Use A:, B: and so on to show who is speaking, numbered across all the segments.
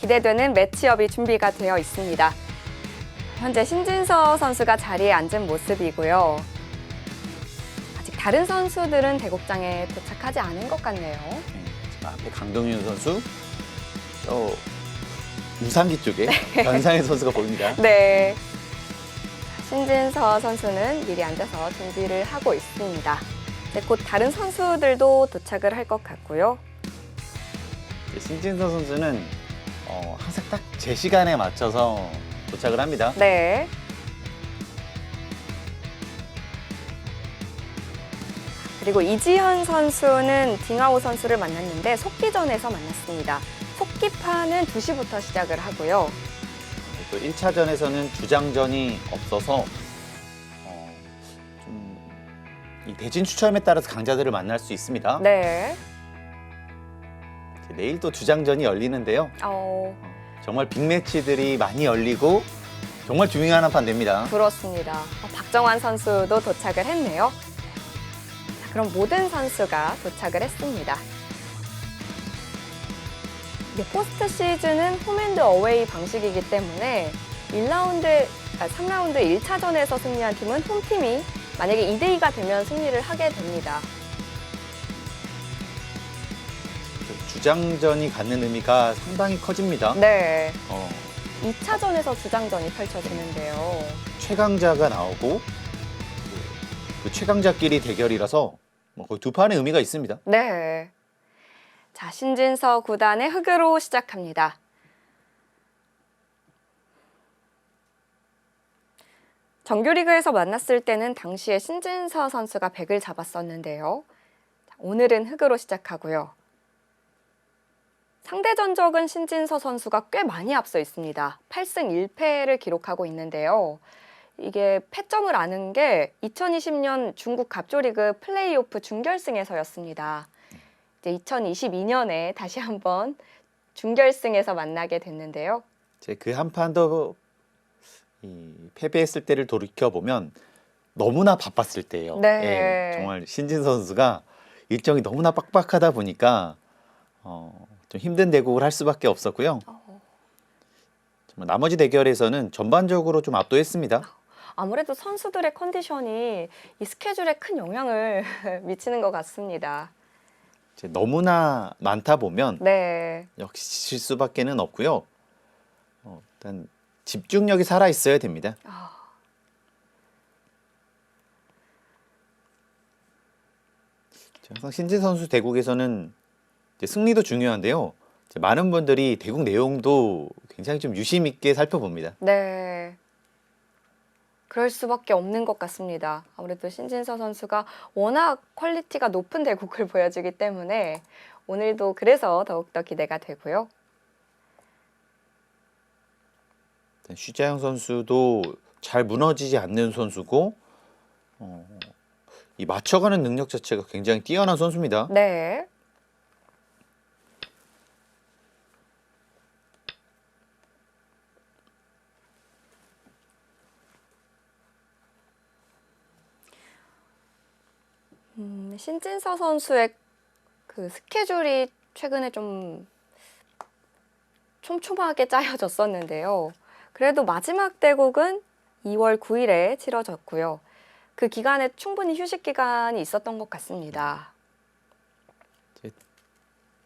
A: 기대되는 매치업이 준비가 되어 있습니다. 현재 신진서 선수가 자리에 앉은 모습이고요. 아직 다른 선수들은 대국장에 도착하지 않은 것 같네요.
B: 지금 앞에 강동윤 선수, 우상기 쪽에 변상현 선수가 보입니다.
A: 네. 신진서 선수는 미리 앉아서 준비를 하고 있습니다. 네, 곧 다른 선수들도 도착을 할 것 같고요.
B: 신진서 선수는 항상 딱 제 시간에 맞춰서 도착을 합니다.
A: 네. 그리고 이지현 선수는 딩하오 선수를 만났는데 속기전에서 만났습니다. 속기판은 2시부터 시작을 하고요.
B: 또 1차전에서는 주장전이 없어서 이 대진 추첨에 따라서 강자들을 만날 수 있습니다.
A: 네.
B: 내일 또 주장전이 열리는데요. 정말 빅매치들이 많이 열리고 정말 중요한 한 판 됩니다.
A: 그렇습니다. 박정환 선수도 도착을 했네요. 자, 그럼 모든 선수가 도착을 했습니다. 포스트 시즌은 홈앤드 어웨이 방식이기 때문에 3라운드 1차전에서 승리한 팀은 홈팀이 만약에 2대2가 되면 승리를 하게 됩니다.
B: 주장전이 갖는 의미가 상당히 커집니다.
A: 네. 2차전에서 주장전이 펼쳐지는데요.
B: 최강자가 나오고 그 최강자끼리 대결이라서 거의 두 판의 의미가 있습니다.
A: 네. 자, 신진서 구단의 흑으로 시작합니다. 정규리그에서 만났을 때는 당시에 신진서 선수가 100을 잡았었는데요. 자, 오늘은 흑으로 시작하고요. 상대 전적은 신진서 선수가 꽤 많이 앞서 있습니다. 8승 1패를 기록하고 있는데요. 이게 패점을 아는 게 2020년 중국 갑조리그 플레이오프 준결승에서였습니다. 이제 2022년에 다시 한번 준결승에서 만나게 됐는데요.
B: 그 한 판도 패배했을 때를 돌이켜 보면 너무나 바빴을 때예요.
A: 네.
B: 예, 정말 신진 선수가 일정이 너무나 빡빡하다 보니까 좀 힘든 대국을 할 수밖에 없었고요. 정말 나머지 대결에서는 전반적으로 좀 압도했습니다.
A: 아무래도 선수들의 컨디션이 이 스케줄에 큰 영향을 미치는 것 같습니다.
B: 너무나 많다 보면
A: 네.
B: 역시 질 수밖에는 없고요. 일단 집중력이 살아 있어야 됩니다. 항상 신진 선수 대국에서는 승리도 중요한데요. 많은 분들이 대국 내용도 굉장히 좀 유심 있게 살펴봅니다.
A: 네. 그럴 수밖에 없는 것 같습니다. 아무래도 신진서 선수가 워낙 퀄리티가 높은 대국을 보여주기 때문에 오늘도 그래서 더욱더 기대가 되고요.
B: 슈자영 선수도 잘 무너지지 않는 선수고 이 맞춰가는 능력 자체가 굉장히 뛰어난 선수입니다.
A: 네. 신진서 선수의 그 스케줄이 최근에 좀 촘촘하게 짜여졌었는데요. 그래도 마지막 대국은 2월 9일에 치러졌고요. 그 기간에 충분히 휴식 기간이 있었던 것 같습니다.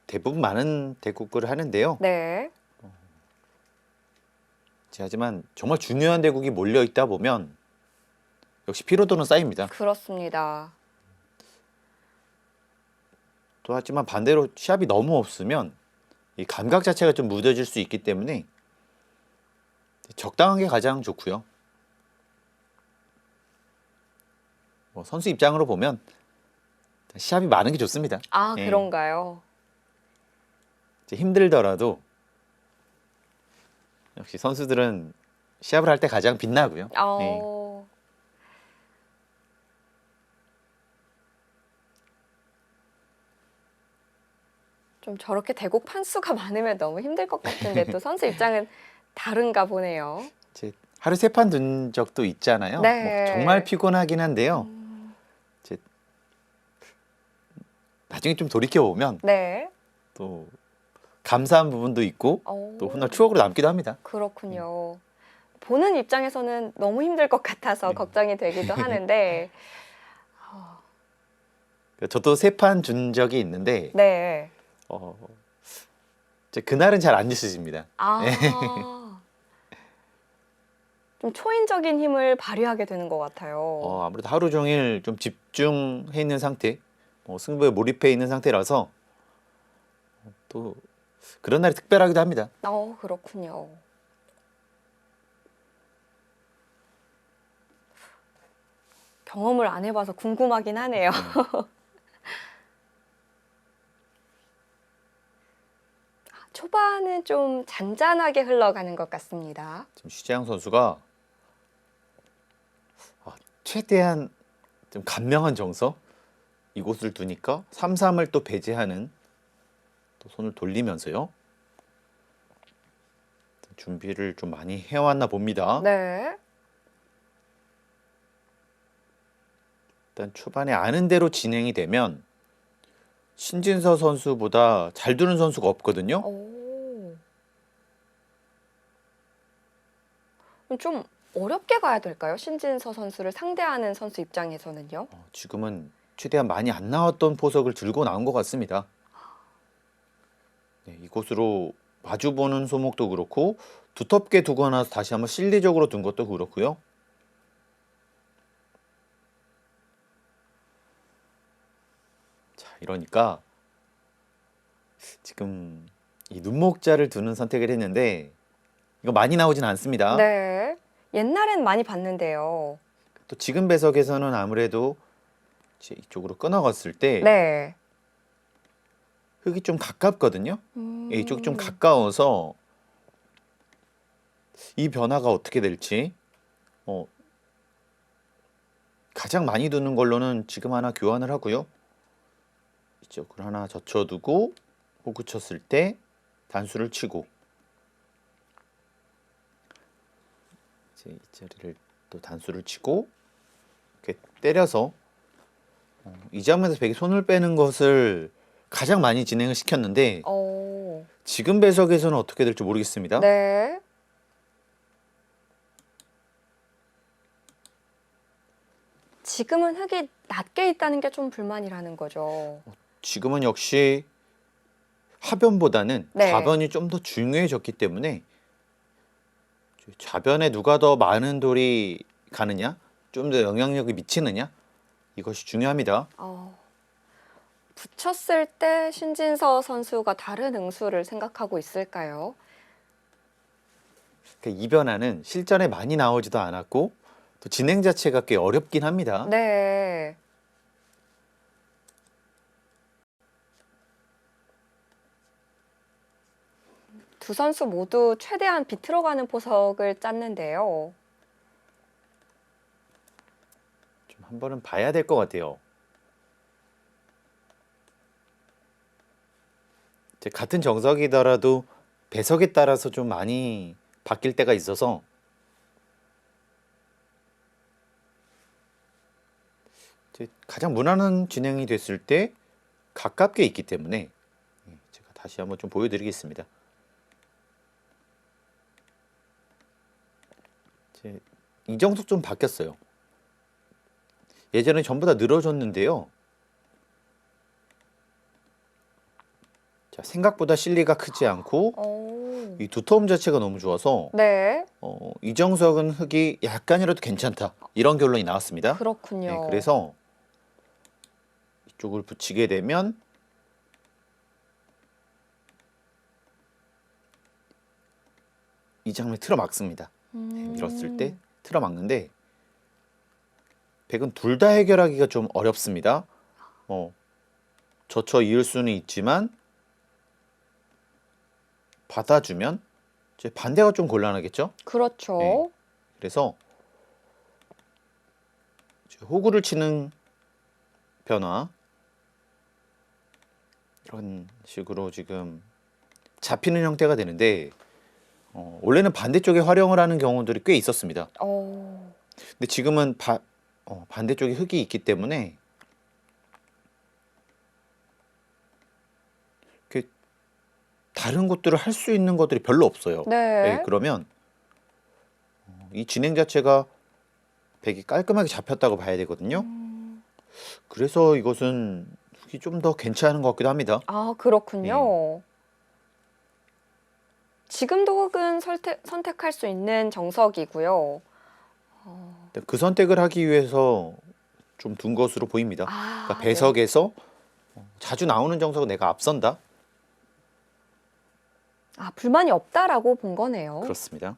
B: 대부분 많은 대국을 하는데요.
A: 네.
B: 하지만 정말 중요한 대국이 몰려 있다 보면 역시 피로도는 쌓입니다.
A: 그렇습니다.
B: 또 하지만 반대로 시합이 너무 없으면 이 감각 자체가 좀 무뎌질 수 있기 때문에 적당한 게 가장 좋고요. 선수 입장으로 보면 시합이 많은 게 좋습니다. 예.
A: 그런가요?
B: 힘들더라도 역시 선수들은 시합을 할 때 가장 빛나고요. 예.
A: 좀 저렇게 대국 판수가 많으면 너무 힘들 것 같은데 또 선수 입장은 다른가 보네요.
B: 하루 3판 둔 적도 있잖아요.
A: 네.
B: 정말 피곤하긴 한데요. 나중에 좀 돌이켜 보면
A: 네.
B: 또 감사한 부분도 있고 또 훗날 추억으로 남기도 합니다.
A: 그렇군요. 보는 입장에서는 너무 힘들 것 같아서 걱정이 되기도 하는데,
B: 저도 세 판 준 적이 있는데
A: 네.
B: 이제 그날은 잘 안 주시집니다.
A: 좀 초인적인 힘을 발휘하게 되는 것 같아요.
B: 아무래도 하루 종일 좀 집중해 있는 상태, 승부에 몰입해 있는 상태라서 또 그런 날이 특별하기도 합니다.
A: 그렇군요. 경험을 안 해봐서 궁금하긴 하네요. 초반은 좀 잔잔하게 흘러가는 것 같습니다.
B: 지금徐재영 선수가 최대한 좀 간명한 정서 이곳을 두니까 3-3을 또 배제하는 또 손을 돌리면서요. 준비를 좀 많이 해왔나 봅니다.
A: 네.
B: 일단 초반에 아는 대로 진행이 되면 신진서 선수보다 잘 두는 선수가 없거든요.
A: 좀 어렵게 가야 될까요? 신진서 선수를 상대하는 선수 입장에서는요.
B: 지금은 최대한 많이 안 나왔던 포석을 들고 나온 것 같습니다. 네, 이곳으로 마주보는 소목도 그렇고 두텁게 두고 나서 다시 한번 실리적으로 둔 것도 그렇고요. 자, 이러니까 지금 이 눈목자를 두는 선택을 했는데 이거 많이 나오진 않습니다.
A: 네. 옛날엔 많이 봤는데요.
B: 또 지금 배석에서는 아무래도 이제 이쪽으로 끊어갔을 때
A: 네.
B: 흙이 좀 가깝거든요. 이쪽이 좀 가까워서 이 변화가 어떻게 될지 가장 많이 두는 걸로는 지금 하나 교환을 하고요. 이쪽을 하나 젖혀두고 호구 쳤을 때 단수를 치고 이제 이 자리를 또 단수를 치고 이렇게 때려서 이 장면에서 백이 손을 빼는 것을 가장 많이 진행을 시켰는데 지금 배석에서는 어떻게 될지 모르겠습니다.
A: 네. 지금은 흙이 낮게 있다는 게 좀 불만이라는 거죠.
B: 지금은 역시 하변보다는
A: 네.
B: 좌변이 좀 더 중요해졌기 때문에 좌변에 누가 더 많은 돌이 가느냐, 좀 더 영향력이 미치느냐 이것이 중요합니다.
A: 붙였을 때 신진서 선수가 다른 응수를 생각하고 있을까요?
B: 그러니까 이 변화는 실전에 많이 나오지도 않았고 또 진행 자체가 꽤 어렵긴 합니다.
A: 네. 두 선수 모두 최대한 비틀어가는 포석을 짰는데요.
B: 좀 한 번은 봐야 될 것 같아요. 이제 같은 정석이더라도 배석에 따라서 좀 많이 바뀔 때가 있어서 이제 가장 무난한 진행이 됐을 때 가깝게 있기 때문에 제가 다시 한번 좀 보여드리겠습니다. 이제 이정석 좀 바뀌었어요. 예전에 전부 다 늘어졌는데요. 자, 생각보다 실리가 크지 않고 이 두터움 자체가 너무 좋아서
A: 네.
B: 이정석은 흙이 약간이라도 괜찮다 이런 결론이 나왔습니다.
A: 그렇군요.
B: 네, 그래서 이쪽을 붙이게 되면 이 장면에 틀어막습니다. 밀었을 때 틀어막는데 백은 둘 다 해결하기가 좀 어렵습니다. 젖혀 이을 수는 있지만 받아주면 이제 반대가 좀 곤란하겠죠.
A: 그렇죠.
B: 네. 그래서 호구를 치는 변화 이런 식으로 지금 잡히는 형태가 되는데 원래는 반대쪽에 활용을 하는 경우들이 꽤 있었습니다. 근데 지금은 반대쪽에 흙이 있기 때문에 다른 것들을 할 수 있는 것들이 별로 없어요.
A: 네.
B: 그러면 이 진행 자체가 백이 깔끔하게 잡혔다고 봐야 되거든요. 그래서 이것은 흑이 좀 더 괜찮은 것 같기도 합니다.
A: 아, 그렇군요. 지금도 흑은 선택할 수 있는 정석이고요.
B: 그 선택을 하기 위해서 좀 둔 것으로 보입니다. 그러니까
A: 네.
B: 배석에서 자주 나오는 정석은 내가 앞선다.
A: 아, 불만이 없다라고 본 거네요.
B: 그렇습니다.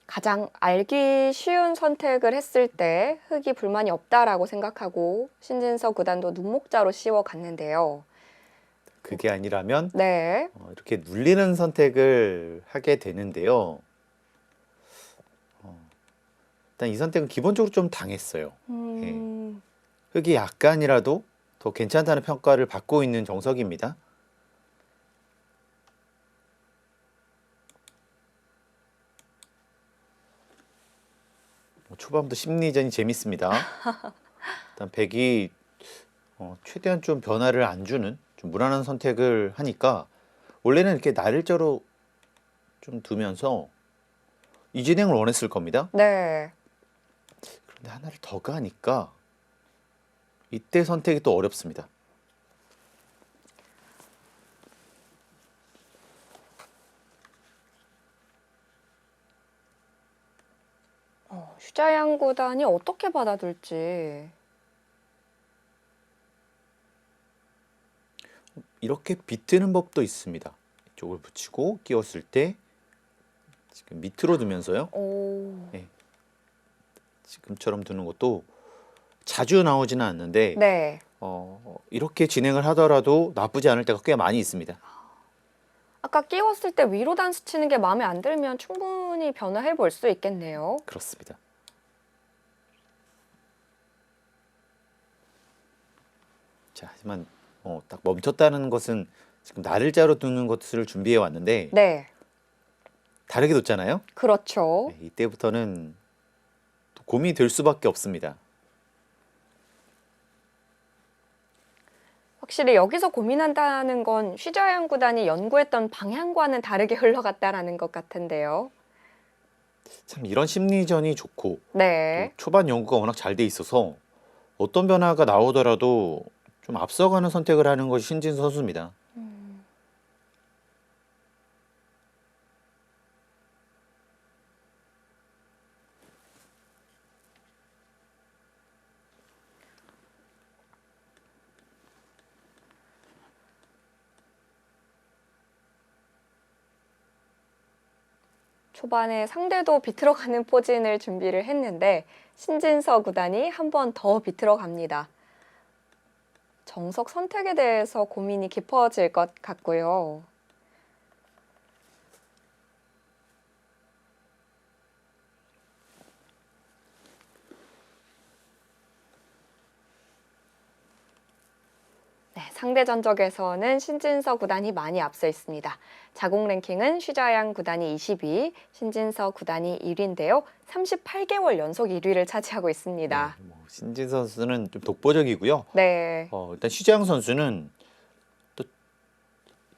A: 가장 알기 쉬운 선택을 했을 때 흑이 불만이 없다라고 생각하고 신진서 구단도 눈목자로 씌워 갔는데요.
B: 그게 아니라면
A: 네.
B: 이렇게 눌리는 선택을 하게 되는데요. 일단 이 선택은 기본적으로 좀 당했어요. 흑이 약간이라도 더 괜찮다는 평가를 받고 있는 정석입니다. 초반부터 심리전이 재밌습니다. 일단 백이 최대한 좀 변화를 안 주는 좀 무난한 선택을 하니까 원래는 이렇게 날일자로 좀 두면서 이 진행을 원했을 겁니다.
A: 네.
B: 그런데 하나를 더 가니까 이때 선택이 또 어렵습니다.
A: 슈자양 구단이 어떻게 받아들지.
B: 이렇게 비트는 법도 있습니다. 이쪽을 붙이고 끼웠을 때 지금 밑으로 두면서요. 지금처럼 두는 것도 자주 나오지는 않는데
A: 네.
B: 이렇게 진행을 하더라도 나쁘지 않을 때가 꽤 많이 있습니다.
A: 아까 끼웠을 때 위로 단수 치는 게 마음에 안 들면 충분히 변화해 볼 수 있겠네요.
B: 그렇습니다. 자, 하지만 딱 멈췄다는 것은 지금 날일자로 두는 것을 준비해 왔는데
A: 네.
B: 다르게 뒀잖아요.
A: 그렇죠.
B: 이때부터는 또 고민이 될 수밖에 없습니다.
A: 확실히 여기서 고민한다는 건 슈자양 구단이 연구했던 방향과는 다르게 흘러갔다라는 것 같은데요.
B: 참 이런 심리전이 좋고
A: 네.
B: 또 초반 연구가 워낙 잘 돼 있어서 어떤 변화가 나오더라도 좀 앞서가는 선택을 하는 것이 신진 선수입니다.
A: 초반에 상대도 비틀어 가는 포진을 준비를 했는데 신진서 구단이 한 번 더 비틀어 갑니다. 정석 선택에 대해서 고민이 깊어질 것 같고요. 네, 상대 전적에서는 신진서 구단이 많이 앞서 있습니다. 자국 랭킹은 슈자양 구단이 22, 신진서 구단이 1위인데요. 38개월 연속 1위를 차지하고 있습니다.
B: 신진 선수는 좀 독보적이고요.
A: 네.
B: 일단 슈지양 선수는 또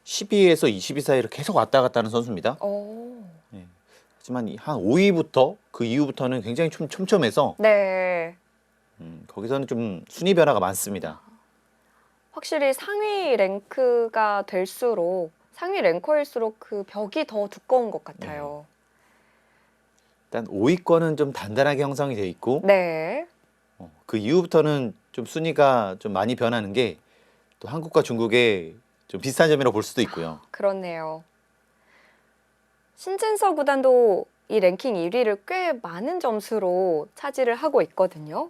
B: 12에서 22 사이를 계속 왔다 갔다 하는 선수입니다. 하지만 한 5위부터 그 이후부터는 굉장히 좀 촘촘해서
A: 네.
B: 거기서는 좀 순위 변화가 많습니다.
A: 확실히 상위 랭크가 될수록 상위 랭커일수록 그 벽이 더 두꺼운 것 같아요.
B: 일단 5위권은 좀 단단하게 형성이 돼 있고
A: 네.
B: 그 이후부터는 좀 순위가 좀 많이 변하는 게 또 한국과 중국의 좀 비슷한 점이라고 볼 수도 있고요.
A: 그렇네요. 신진서 구단도 이 랭킹 1위를 꽤 많은 점수로 차지를 하고 있거든요.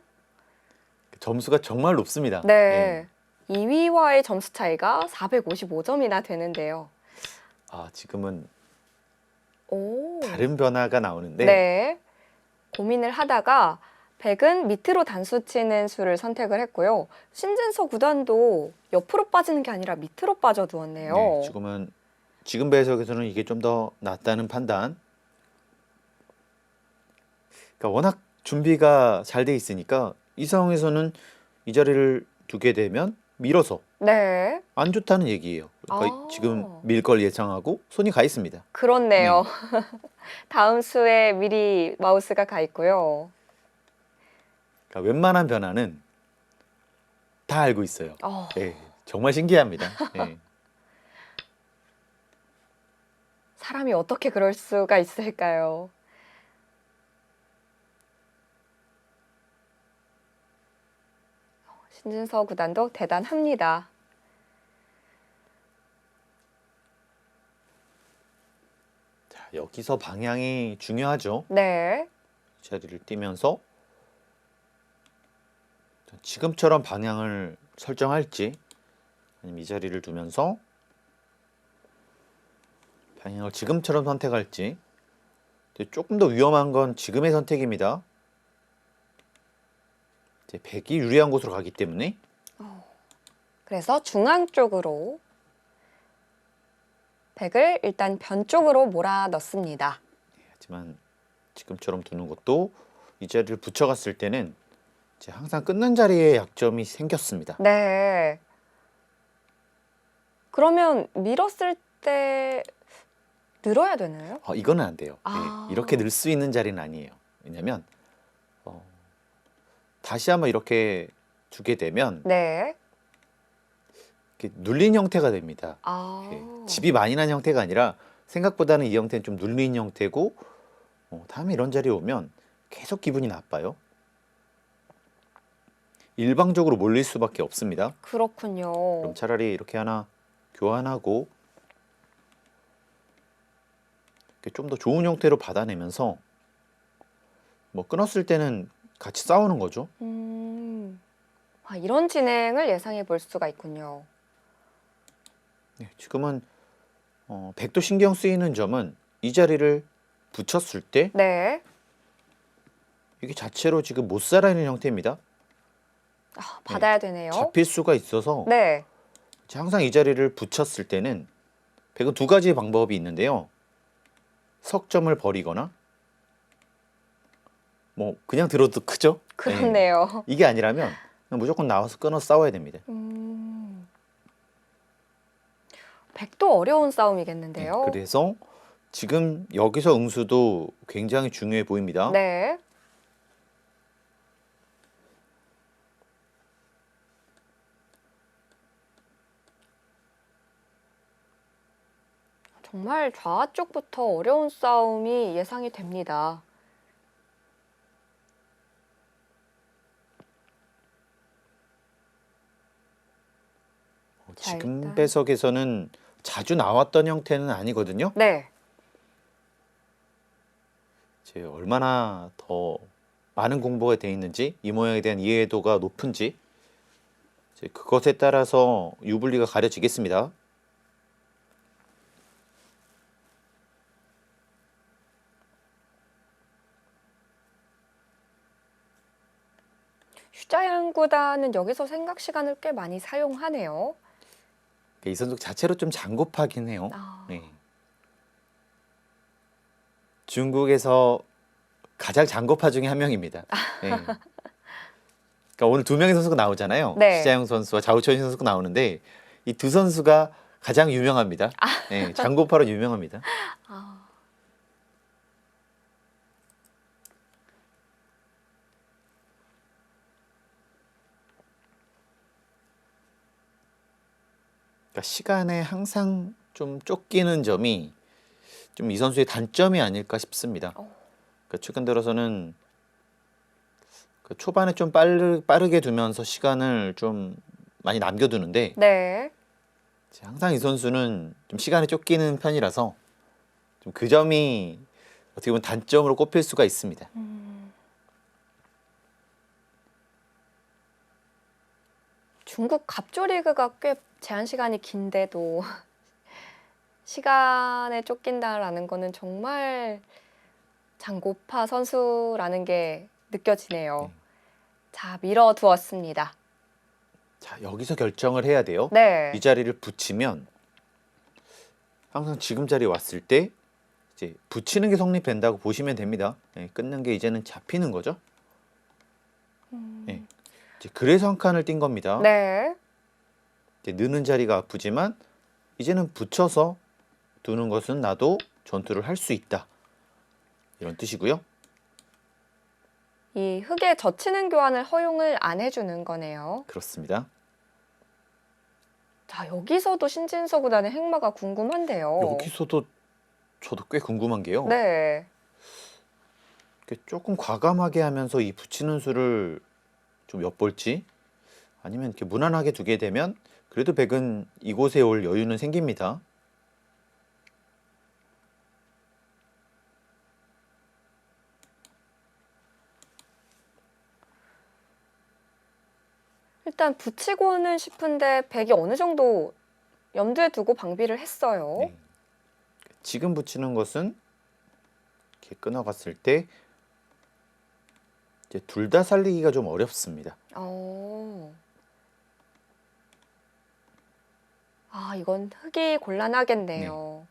B: 점수가 정말 높습니다.
A: 네. 2위와의 점수 차이가 455점이나 되는데요.
B: 지금은
A: 오.
B: 다른 변화가 나오는데
A: 네. 고민을 하다가 백은 밑으로 단수 치는 수를 선택을 했고요. 신진서 구단도 옆으로 빠지는 게 아니라 밑으로 빠져두었네요.
B: 지금 배석에서는 이게 좀 더 낫다는 판단. 그러니까 워낙 준비가 잘 돼 있으니까 이 상황에서는 이 자리를 두게 되면 밀어서
A: 네.
B: 안 좋다는 얘기예요. 그러니까
A: 아.
B: 지금 밀 걸 예상하고 손이 가 있습니다.
A: 그렇네요. 다음 수에 미리 마우스가 가 있고요.
B: 그러니까 웬만한 변화는 다 알고 있어요.
A: 어,
B: 예, 정말 신기합니다. 예.
A: 사람이 어떻게 그럴 수가 있을까요? 신진서 구단도 대단합니다.
B: 자, 여기서 방향이 중요하죠.
A: 네.
B: 이 자리를 뛰면서 지금처럼 방향을 설정할지 아니면 이 자리를 두면서 방향을 지금처럼 선택할지. 근데 조금 더 위험한 건 지금의 선택입니다. 이제 백이 유리한 곳으로 가기 때문에
A: 그래서 중앙 쪽으로 백을 일단 변 쪽으로 몰아 넣습니다.
B: 하지만 지금처럼 두는 것도 이 자리를 붙여갔을 때는 이제 항상 끊는 자리에 약점이 생겼습니다.
A: 네. 그러면 밀었을 때 늘어야 되나요?
B: 이거는 안 돼요.
A: 아.
B: 예, 이렇게 늘 수 있는 자리는 아니에요. 왜냐면 다시 한번 이렇게 두게 되면
A: 네.
B: 이렇게 눌린 형태가 됩니다.
A: 아.
B: 예, 집이 많이 난 형태가 아니라 생각보다는 이 형태는 좀 눌린 형태고 다음에 이런 자리에 오면 계속 기분이 나빠요. 일방적으로 몰릴 수밖에 없습니다.
A: 그렇군요.
B: 그럼 차라리 이렇게 하나 교환하고 좀 더 좋은 형태로 받아내면서 뭐 끊었을 때는 같이 싸우는 거죠.
A: 이런 진행을 예상해 볼 수가 있군요.
B: 네, 지금은 백도 신경 쓰이는 점은 이 자리를 붙였을 때
A: 네.
B: 이게 자체로 지금 못 살아있는 형태입니다.
A: 받아야 되네요.
B: 잡힐 수가 있어서
A: 네.
B: 항상 이 자리를 붙였을 때는 백은 두 가지 방법이 있는데요. 석점을 버리거나 뭐 그냥 들어도 크죠?
A: 그렇네요.
B: 이게 아니라면 그냥 무조건 나와서 끊어 싸워야 됩니다.
A: 백도 어려운 싸움이겠는데요.
B: 그래서 지금 여기서 응수도 굉장히 중요해 보입니다.
A: 네. 정말 좌 쪽부터 어려운 싸움이 예상이 됩니다. 자,
B: 지금
A: 일단.
B: 배석에서는 자주 나왔던 형태는 아니거든요.
A: 네.
B: 이제 얼마나 더 많은 공부가 돼 있는지, 이 모양에 대한 이해도가 높은지 이제 그것에 따라서 유불리가 가려지겠습니다.
A: 슈자양 구단은 여기서 생각 시간을 꽤 많이 사용하네요.
B: 이 선수 자체로 좀 장급하긴 해요.
A: 아.
B: 네. 중국에서 가장 장고파 중에 한 명입니다. 네. 그러니까 오늘 두 명의 선수가 나오잖아요.
A: 네.
B: 시자영 선수와 자우천신 선수가 나오는데 이 두 선수가 가장 유명합니다. 네, 장고파로 유명합니다.
A: 아.
B: 그러니까 시간에 항상 좀 쫓기는 점이 좀 이 선수의 단점이 아닐까 싶습니다. 그러니까 최근 들어서는 그 초반에 좀 빠르게 두면서 시간을 좀 많이 남겨두는데
A: 네.
B: 항상 이 선수는 좀 시간에 쫓기는 편이라서 좀 그 점이 어떻게 보면 단점으로 꼽힐 수가 있습니다.
A: 중국 갑조리그가 꽤 제한 시간이 긴데도 시간에 쫓긴다라는 거는 정말 장고파 선수라는 게 느껴지네요. 자, 밀어두었습니다.
B: 자, 여기서 결정을 해야 돼요.
A: 네.
B: 이 자리를 붙이면 항상 지금 자리에 왔을 때 이제 붙이는 게 성립된다고 보시면 됩니다. 네, 끊는 게 이제는 잡히는 거죠. 네. 이제 그래서 한 칸을 띈 겁니다.
A: 네.
B: 이제 느는 자리가 아프지만 이제는 붙여서 두는 것은 나도 전투를 할 수 있다. 이런 뜻이고요.
A: 이 흙에 젖히는 교환을 허용을 안 해주는 거네요.
B: 그렇습니다.
A: 자, 여기서도 신진서 구단의 행마가 궁금한데요.
B: 여기서도 저도 꽤 궁금한 게요.
A: 네.
B: 이렇게 조금 과감하게 하면서 이 붙이는 수를 좀 엿볼지 아니면 이렇게 무난하게 두게 되면 그래도 백은 이곳에 올 여유는 생깁니다.
A: 일단 붙이고는 싶은데 백이 어느 정도 염두에 두고 방비를 했어요.
B: 네. 지금 붙이는 것은 이렇게 끊어갔을 때 이제 둘 다 살리기가 좀 어렵습니다.
A: 아, 이건 흙이 곤란하겠네요.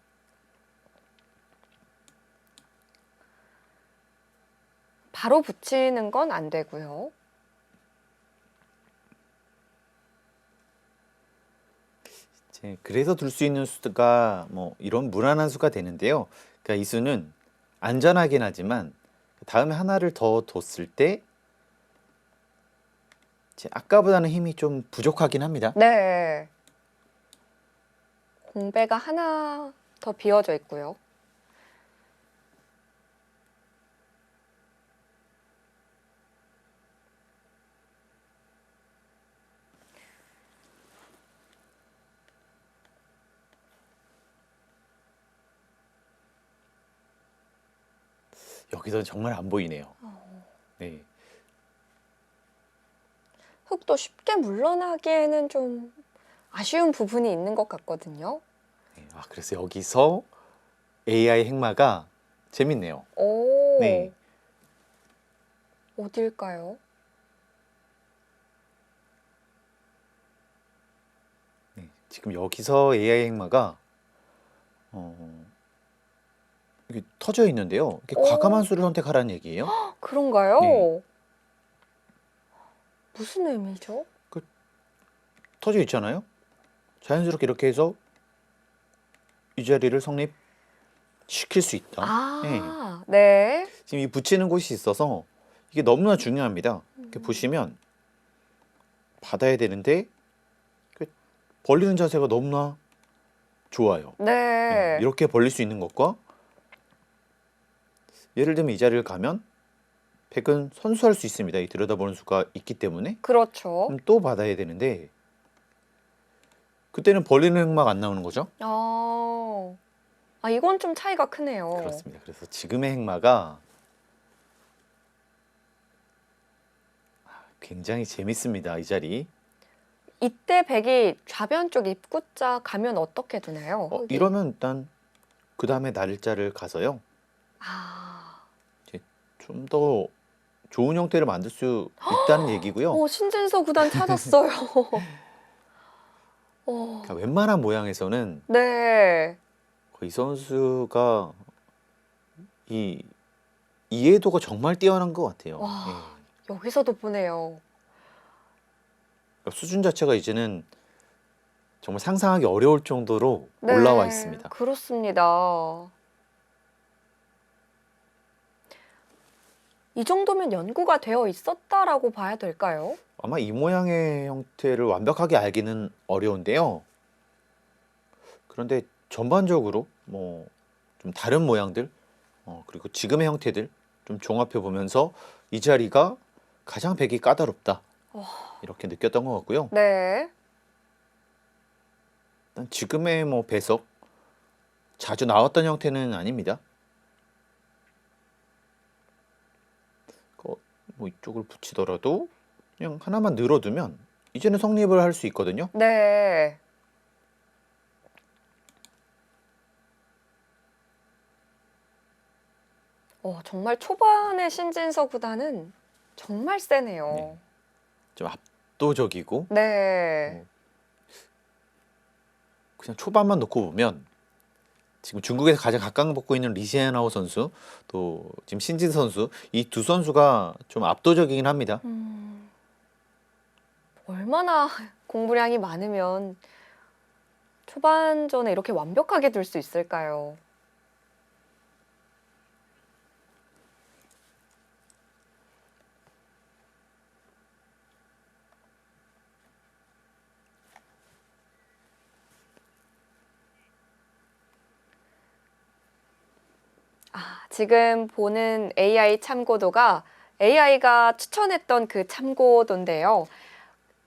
A: 바로 붙이는 건 안 되고요.
B: 그래서 둘 수 있는 수가 뭐 이런 무난한 수가 되는데요. 그러니까 이 수는 안전하긴 하지만 다음에 하나를 더 뒀을 때 이제 아까보다는 힘이 좀 부족하긴 합니다.
A: 네. 공배가 하나 더 비어져 있고요.
B: 여기서 정말 안 보이네요. 네.
A: 흙도 쉽게 물러나기에는 좀 아쉬운 부분이 있는 것 같거든요.
B: 아, 그래서 여기서 AI 행마가 재밌네요.
A: 오,
B: 네.
A: 어딜까요?
B: 네. 지금 여기서 AI 행마가 이게 터져 있는데요. 이게
A: 오.
B: 과감한 수를 선택하라는 얘기예요.
A: 그런가요?
B: 네.
A: 무슨 의미죠?
B: 터져 있잖아요. 자연스럽게 이렇게 해서 이 자리를 성립시킬 수 있다.
A: 아, 네.
B: 지금 이 붙이는 곳이 있어서 이게 너무나 중요합니다. 이렇게 보시면 받아야 되는데 벌리는 자세가 너무나 좋아요.
A: 네.
B: 이렇게 벌릴 수 있는 것과 예를 들면 이 자리를 가면 백은 선수할 수 있습니다. 이 들여다보는 수가 있기 때문에
A: 그렇죠.
B: 그럼 또 받아야 되는데 그때는 벌리는 행마가 안 나오는 거죠.
A: 아, 이건 좀 차이가 크네요.
B: 그렇습니다. 그래서 지금의 행마가 굉장히 재밌습니다. 이 자리.
A: 이때 백이 좌변 쪽 입구자 가면 어떻게 두나요? 흙이?
B: 이러면 일단 그 다음에 날짜를 가서요.
A: 아,
B: 좀 더 좋은 형태를 만들 수 있다는 얘기고요.
A: 신진서 구단 찾았어요.
B: 그러니까 웬만한 모양에서는
A: 네.
B: 이 선수가 이 이해도가 정말 뛰어난 것 같아요.
A: 와. 여기서도 보네요.
B: 그러니까 수준 자체가 이제는 정말 상상하기 어려울 정도로
A: 네,
B: 올라와 있습니다.
A: 그렇습니다. 이 정도면 연구가 되어 있었다라고 봐야 될까요?
B: 아마 이 모양의 형태를 완벽하게 알기는 어려운데요. 그런데 전반적으로 뭐 좀 다른 모양들 그리고 지금의 형태들 좀 종합해 보면서 이 자리가 가장 백이 까다롭다 이렇게 느꼈던 것 같고요.
A: 네.
B: 일단 지금의 뭐 배석 자주 나왔던 형태는 아닙니다. 뭐 이쪽을 붙이더라도 그냥 하나만 늘어두면 이제는 성립을 할 수 있거든요.
A: 네. 정말 초반의 신진서 구단은 정말 세네요.
B: 네. 좀 압도적이고
A: 네.
B: 그냥 초반만 놓고 보면 지금 중국에서 가장 각광받고 있는 리시아나오 선수 또 지금 신진 선수 이 두 선수가 좀 압도적이긴 합니다.
A: 얼마나 공부량이 많으면 초반전에 이렇게 완벽하게 둘 수 있을까요? 지금 보는 AI 참고도가 AI가 추천했던 그 참고도인데요.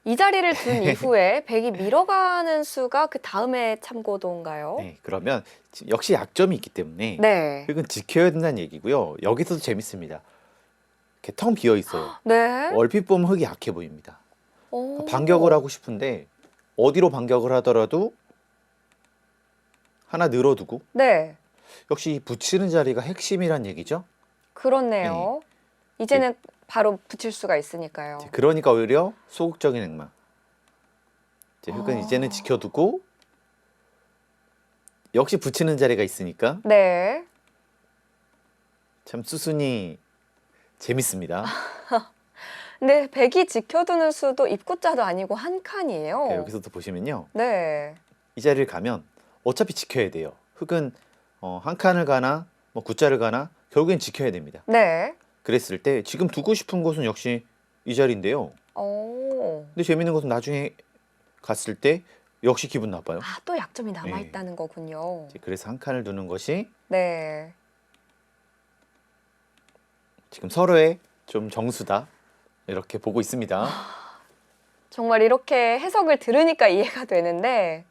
A: 이 자리를 둔 이후에 100이 밀어가는 수가 그 다음에 참고도인가요?
B: 네, 그러면 지금 역시 약점이 있기 때문에
A: 네.
B: 흙은 지켜야 된다는 얘기고요. 여기서도 재밌습니다. 이렇게 텅 비어 있어요.
A: 네.
B: 얼핏 보면 흙이 약해 보입니다.
A: 오.
B: 반격을 하고 싶은데 어디로 반격을 하더라도 하나 늘어두고
A: 네.
B: 역시 이 붙이는 자리가 핵심이란 얘기죠.
A: 그렇네요. 이제는 바로 붙일 수가 있으니까요.
B: 그러니까 오히려 소극적인 행마. 흙은
A: 아.
B: 이제는 지켜두고 역시 붙이는 자리가 있으니까
A: 네.
B: 참 수순이 재밌습니다.
A: 근데 100이 지켜두는 수도 입구자도 아니고 한 칸이에요.
B: 네, 여기서도 보시면요.
A: 네.
B: 이 자리를 가면 어차피 지켜야 돼요. 흙은 한 칸을 가나 뭐 구자를 가나 결국엔 지켜야 됩니다.
A: 네.
B: 그랬을 때 지금 두고 싶은 곳은 역시 이 자리인데요.
A: 오.
B: 근데 재밌는 것은 나중에 갔을 때 역시 기분 나빠요.
A: 아, 또 약점이 남아있다는 거군요.
B: 그래서 한 칸을 두는 것이
A: 네.
B: 지금 서로의 좀 정수다 이렇게 보고 있습니다.
A: 정말 이렇게 해석을 들으니까 이해가 되는데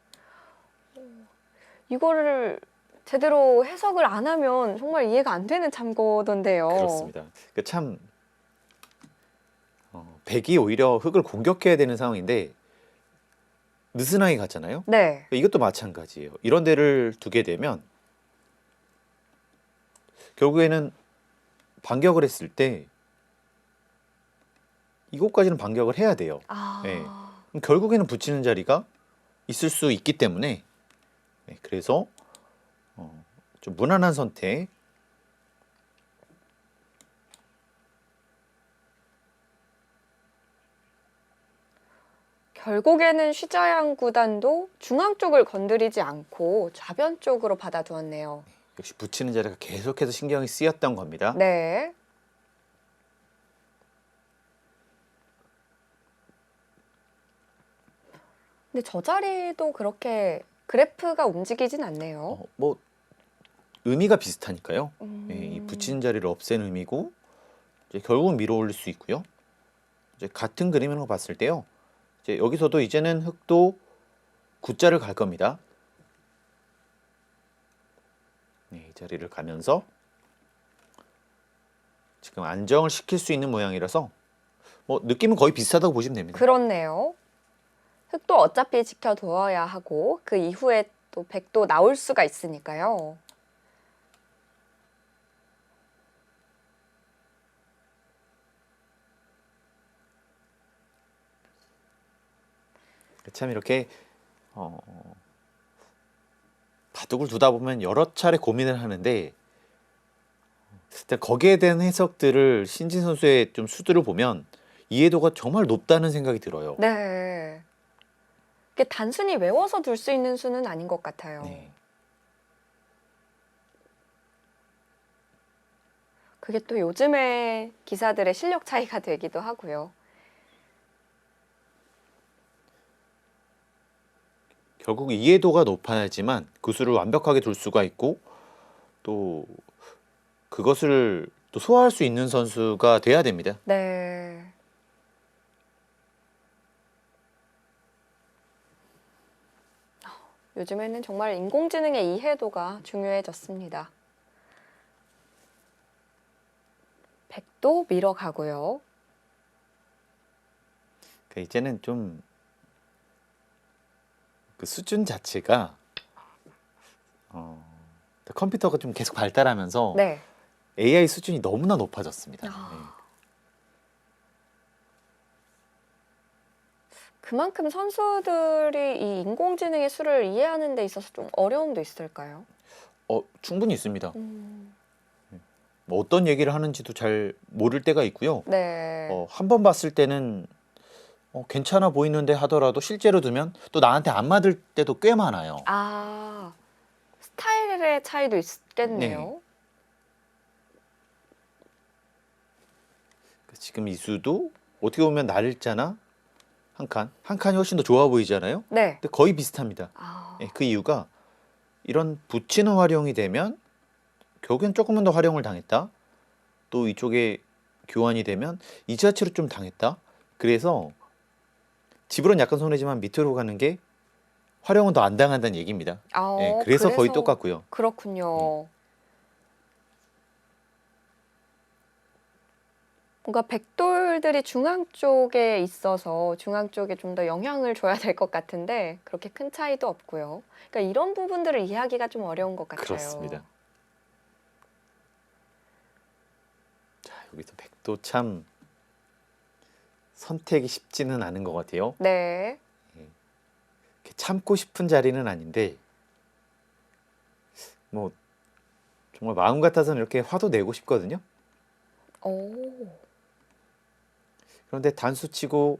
A: 이거를 제대로 해석을 안 하면 정말 이해가 안 되는 참고던데요.
B: 그렇습니다. 참 백이 오히려 흙을 공격해야 되는 상황인데 느슨하게 갔잖아요.
A: 네.
B: 이것도 마찬가지예요. 이런 데를 두게 되면 결국에는 반격을 했을 때 이곳까지는 반격을 해야 돼요.
A: 아.
B: 네. 그럼 결국에는 붙이는 자리가 있을 수 있기 때문에 그래서 좀 무난한 선택.
A: 결국에는 쉬자양 구단도 중앙 쪽을 건드리지 않고 좌변 쪽으로 받아두었네요.
B: 역시 붙이는 자리가 계속해서 신경이 쓰였던 겁니다.
A: 네. 근데 저 자리도 그렇게 그래프가 움직이진 않네요.
B: 뭐 의미가 비슷하니까요.
A: 음.
B: 이 붙이는 자리를 없앤 의미고 이제 결국은 밀어 올릴 수 있고요. 이제 같은 그림으로 봤을 때요. 이제 여기서도 이제는 흙도 구자를 갈 겁니다. 네, 이 자리를 가면서 지금 안정을 시킬 수 있는 모양이라서 뭐 느낌은 거의 비슷하다고 보시면 됩니다.
A: 그렇네요. 흙도 어차피 지켜두어야 하고 그 이후에 또 백도 나올 수가 있으니까요.
B: 참 이렇게 바둑을 두다 보면 여러 차례 고민을 하는데 일단 거기에 대한 해석들을 신진 선수의 좀 수들을 보면 이해도가 정말 높다는 생각이 들어요.
A: 네. 이게 단순히 외워서 둘 수 있는 수는 아닌 것 같아요.
B: 네.
A: 그게 또 요즘의 기사들의 실력 차이가 되기도 하고요.
B: 결국 이해도가 높아야지만 그 수를 완벽하게 둘 수가 있고 또 그것을 또 소화할 수 있는 선수가 돼야 됩니다.
A: 네. 요즘에는 정말 인공지능의 이해도가 중요해졌습니다. 백도 밀어가고요.
B: 이제는 좀 그 수준 자체가 컴퓨터가 좀 계속 발달하면서
A: 네.
B: AI 수준이 너무나 높아졌습니다.
A: 그만큼 선수들이 이 인공지능의 수를 이해하는 데 있어서 좀 어려움도 있을까요?
B: 충분히 있습니다. 뭐 어떤 얘기를 하는지도 잘 모를 때가 있고요.
A: 네.
B: 한 번 봤을 때는 괜찮아 보이는데 하더라도 실제로 두면 또 나한테 안 맞을 때도 꽤 많아요.
A: 아, 스타일의 차이도 있겠네요.
B: 지금 이 수도 어떻게 보면 날짜나 한 칸이 훨씬 더 좋아 보이잖아요.
A: 네.
B: 근데 거의 비슷합니다.
A: 아,
B: 그 이유가 이런 붙이는 활용이 되면 결국엔 조금만 더 활용을 당했다. 또 이쪽에 교환이 되면 이 자체로 좀 당했다. 그래서 집으로는 약간 손해지만 밑으로 가는 게 활용은 더 안 당한다는 얘기입니다. 그래서 거의 똑같고요.
A: 그렇군요. 뭔가 백돌들이 중앙 쪽에 있어서 중앙 쪽에 좀 더 영향을 줘야 될 것 같은데 그렇게 큰 차이도 없고요. 그러니까 이런 부분들을 이해하기가 좀 어려운 것 같아요.
B: 그렇습니다. 자, 여기서 백도 참 선택이 쉽지는 않은 것 같아요.
A: 네.
B: 이렇게 참고 싶은 자리는 아닌데 뭐 정말 마음 같아서는 이렇게 화도 내고 싶거든요.
A: 오.
B: 그런데 단수치고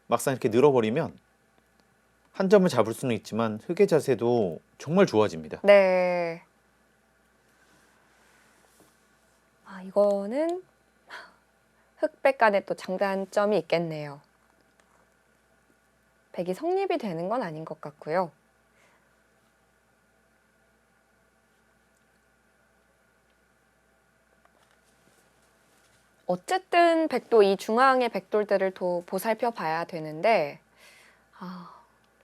B: 막상 이렇게 늘어버리면 한 점을 잡을 수는 있지만 흑의 자세도 정말 좋아집니다.
A: 네. 아, 이거는 흑백 간에 또 장단점이 있겠네요. 백이 성립이 되는 건 아닌 것 같고요. 어쨌든 백도 이 중앙의 백돌들을 또 보살펴 봐야 되는데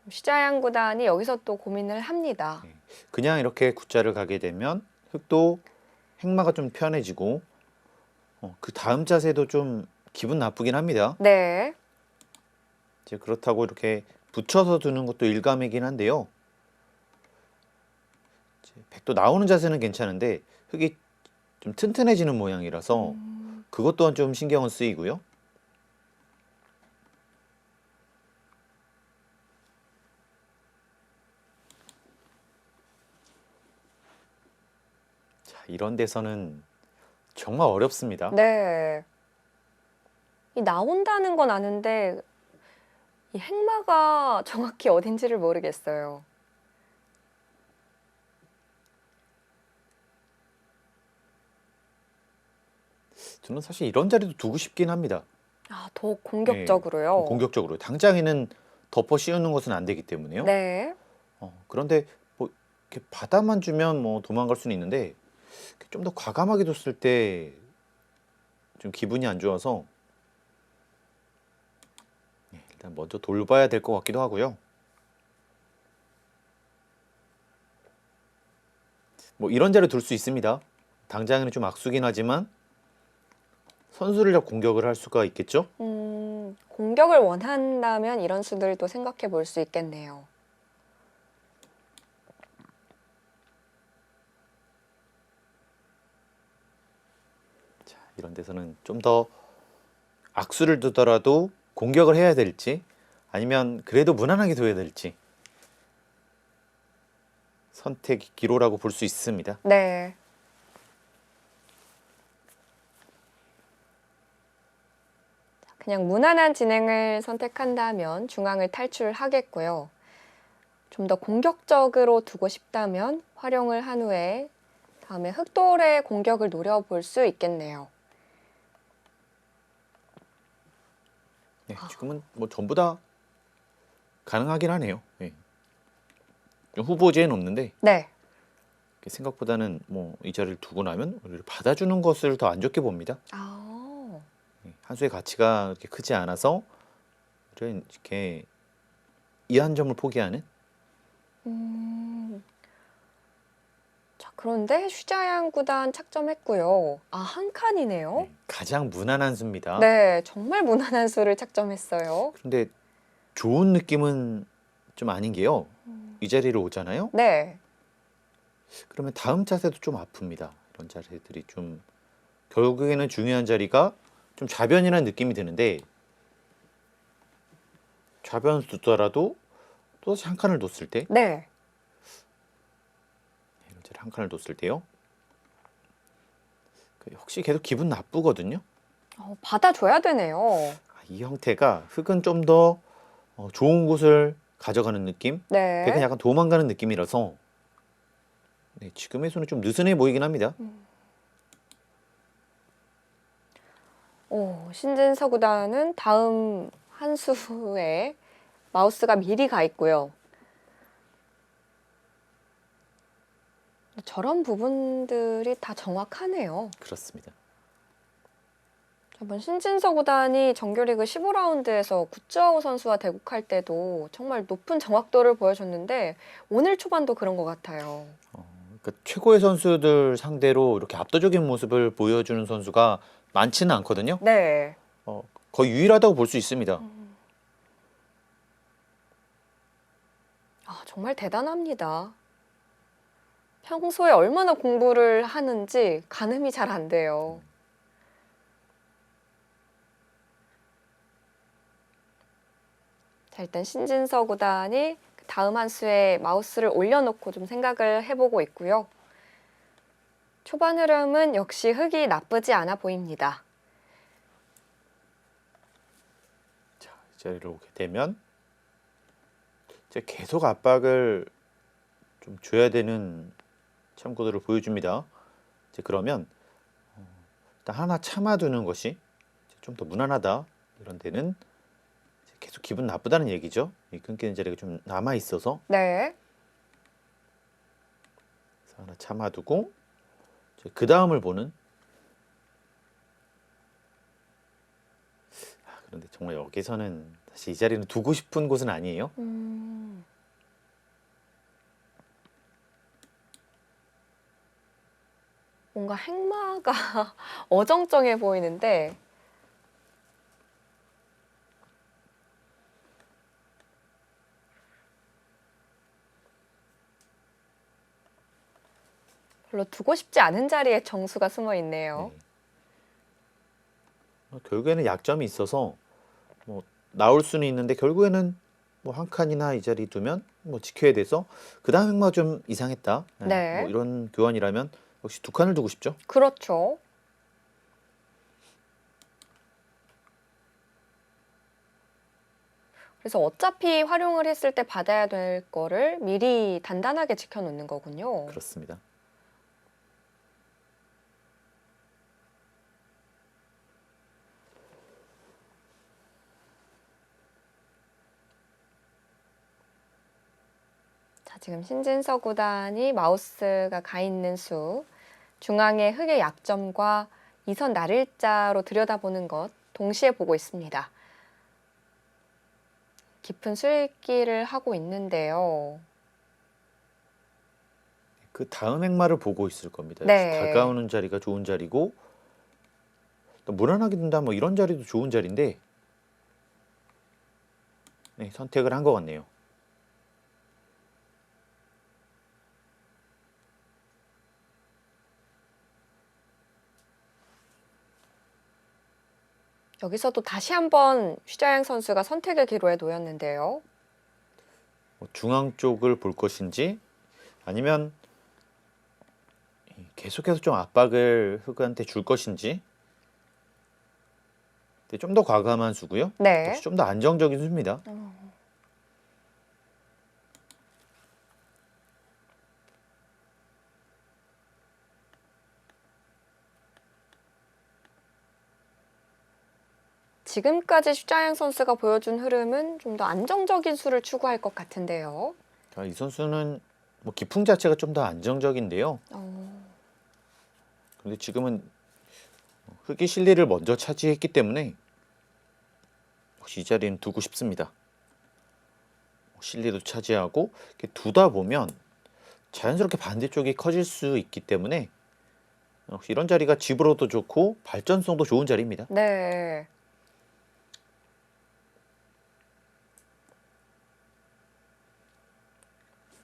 A: 시자양 구단이 여기서 또 고민을 합니다.
B: 그냥 이렇게 굿자를 가게 되면 흑도 행마가 좀 편해지고 그 다음 자세도 좀 기분 나쁘긴 합니다.
A: 네.
B: 이제 그렇다고 이렇게 붙여서 두는 것도 일감이긴 한데요. 이제 백도 나오는 자세는 괜찮은데 흑이 좀 튼튼해지는 모양이라서 그것 또한 좀 신경은 쓰이고요. 자, 이런 데서는 정말 어렵습니다.
A: 네. 이 나온다는 건 아는데 이 행마가 정확히 어딘지를 모르겠어요.
B: 저는 사실 이런 자리도 두고 싶긴 합니다.
A: 아, 더 공격적으로요.
B: 좀 공격적으로. 당장에는 덮어 씌우는 것은 안 되기 때문에요.
A: 네.
B: 그런데 뭐 이렇게 받아만 주면 뭐 도망갈 수는 있는데 좀 더 과감하게 뒀을 때 좀 기분이 안 좋아서 일단 먼저 돌봐야 될 것 같기도 하고요. 뭐 이런 자리 둘 수 있습니다. 당장에는 좀 악수긴 하지만 선수를 공격을 할 수가 있겠죠.
A: 공격을 원한다면 이런 수들도 생각해 볼 수 있겠네요.
B: 자, 이런 데서는 좀 더 악수를 두더라도 공격을 해야 될지 아니면 그래도 무난하게 둬야 될지 선택 기로라고 볼 수 있습니다.
A: 네. 그냥 무난한 진행을 선택한다면 중앙을 탈출하겠고요. 좀 더 공격적으로 두고 싶다면 활용을 한 후에 다음에 흑돌의 공격을 노려볼 수 있겠네요.
B: 지금은 뭐 전부 다 가능하긴 하네요. 후보지에는 없는데
A: 네.
B: 생각보다는 뭐 이 자리를 두고 나면 오히려 받아주는 것을 더 안 좋게 봅니다. 한 수의 가치가 그렇게 크지 않아서 이렇게 이 한 점을 포기하는.
A: 자, 그런데 슈자양 구단 착점했고요. 아, 한 칸이네요.
B: 가장 무난한 수입니다.
A: 네, 정말 무난한 수를 착점했어요.
B: 그런데 좋은 느낌은 좀 아닌 게요. 이 자리로 오잖아요.
A: 네.
B: 그러면 다음 자세도 좀 아픕니다. 이런 자세들이 좀 결국에는 중요한 자리가 좀 좌변이라는 느낌이 드는데 좌변 두더라도 또다시 한 칸을 뒀을 때
A: 네.
B: 이런 자리 한 칸을 뒀을 때요. 혹시 계속 기분 나쁘거든요.
A: 받아줘야 되네요.
B: 이 형태가 흙은 좀 더 좋은 곳을 가져가는 느낌?
A: 네.
B: 백은 약간 도망가는 느낌이라서 네, 지금의 손은 좀 느슨해 보이긴 합니다.
A: 신진서 구단은 다음 한 수에 마우스가 미리 가 있고요. 저런 부분들이 다 정확하네요.
B: 그렇습니다.
A: 저번 신진서 구단이 정규리그 15라운드에서 구츠아오 선수와 대국할 때도 정말 높은 정확도를 보여줬는데 오늘 초반도 그런 것 같아요.
B: 그러니까 최고의 선수들 상대로 이렇게 압도적인 모습을 보여주는 선수가 많지는 않거든요.
A: 네.
B: 거의 유일하다고 볼 수 있습니다.
A: 정말 대단합니다. 평소에 얼마나 공부를 하는지 가늠이 잘 안 돼요. 자, 일단 신진서 구단이 다음 한 수에 마우스를 올려놓고 좀 생각을 해보고 있고요. 초반 흐름은 역시 흙이 나쁘지 않아 보입니다.
B: 자, 이 자리로 오게 되면 이제 계속 압박을 좀 줘야 되는 참고들을 보여줍니다. 이제 그러면 일단 하나 참아두는 것이 좀 더 무난하다. 이런 데는 계속 기분 나쁘다는 얘기죠. 이 끊기는 자리가 좀 남아 있어서
A: 네.
B: 그래서 하나 참아두고 그 다음을 보는. 그런데 정말 여기서는 사실 이 자리는 두고 싶은 곳은 아니에요.
A: 뭔가 행마가 어정쩡해 보이는데 별로 두고 싶지 않은 자리에 정수가 숨어 있네요.
B: 결국에는 약점이 있어서 뭐 나올 수는 있는데 결국에는 뭐 한 칸이나 이 자리 두면 뭐 지켜야 돼서 그 다음 획마 좀 이상했다.
A: 네.
B: 뭐 이런 교환이라면 역시 두 칸을 두고 싶죠.
A: 그렇죠. 그래서 어차피 활용을 했을 때 받아야 될 거를 미리 단단하게 지켜놓는 거군요.
B: 그렇습니다.
A: 자, 지금 신진서 구단이 마우스가 가 있는 수, 중앙의 흙의 약점과 이선 날일자로 들여다보는 것 동시에 보고 있습니다. 깊은 수읽기를 하고 있는데요.
B: 그 다음 획마를 보고 있을 겁니다.
A: 네.
B: 다가오는 자리가 좋은 자리고 또 무난하게 둔다 뭐 이런 자리도 좋은 자리인데 네, 선택을 한 것 같네요.
A: 여기서도 다시 한번 휘자양 선수가 선택의 기로에 놓였는데요.
B: 뭐 중앙 쪽을 볼 것인지 아니면 계속해서 좀 압박을 흑한테 줄 것인지 좀 더 과감한 수고요.
A: 네.
B: 역시 좀 더 안정적인 수입니다.
A: 지금까지 슈자양 선수가 보여준 흐름은 좀 더 안정적인 수를 추구할 것 같은데요.
B: 자, 이 선수는 뭐 기풍 자체가 좀 더 안정적인데요. 그런데 지금은 흑이 실리를 먼저 차지했기 때문에 역시 이 자리는 두고 싶습니다. 실리도 차지하고 이렇게 두다 보면 자연스럽게 반대쪽이 커질 수 있기 때문에 역시 이런 자리가 집으로도 좋고 발전성도 좋은 자리입니다.
A: 네.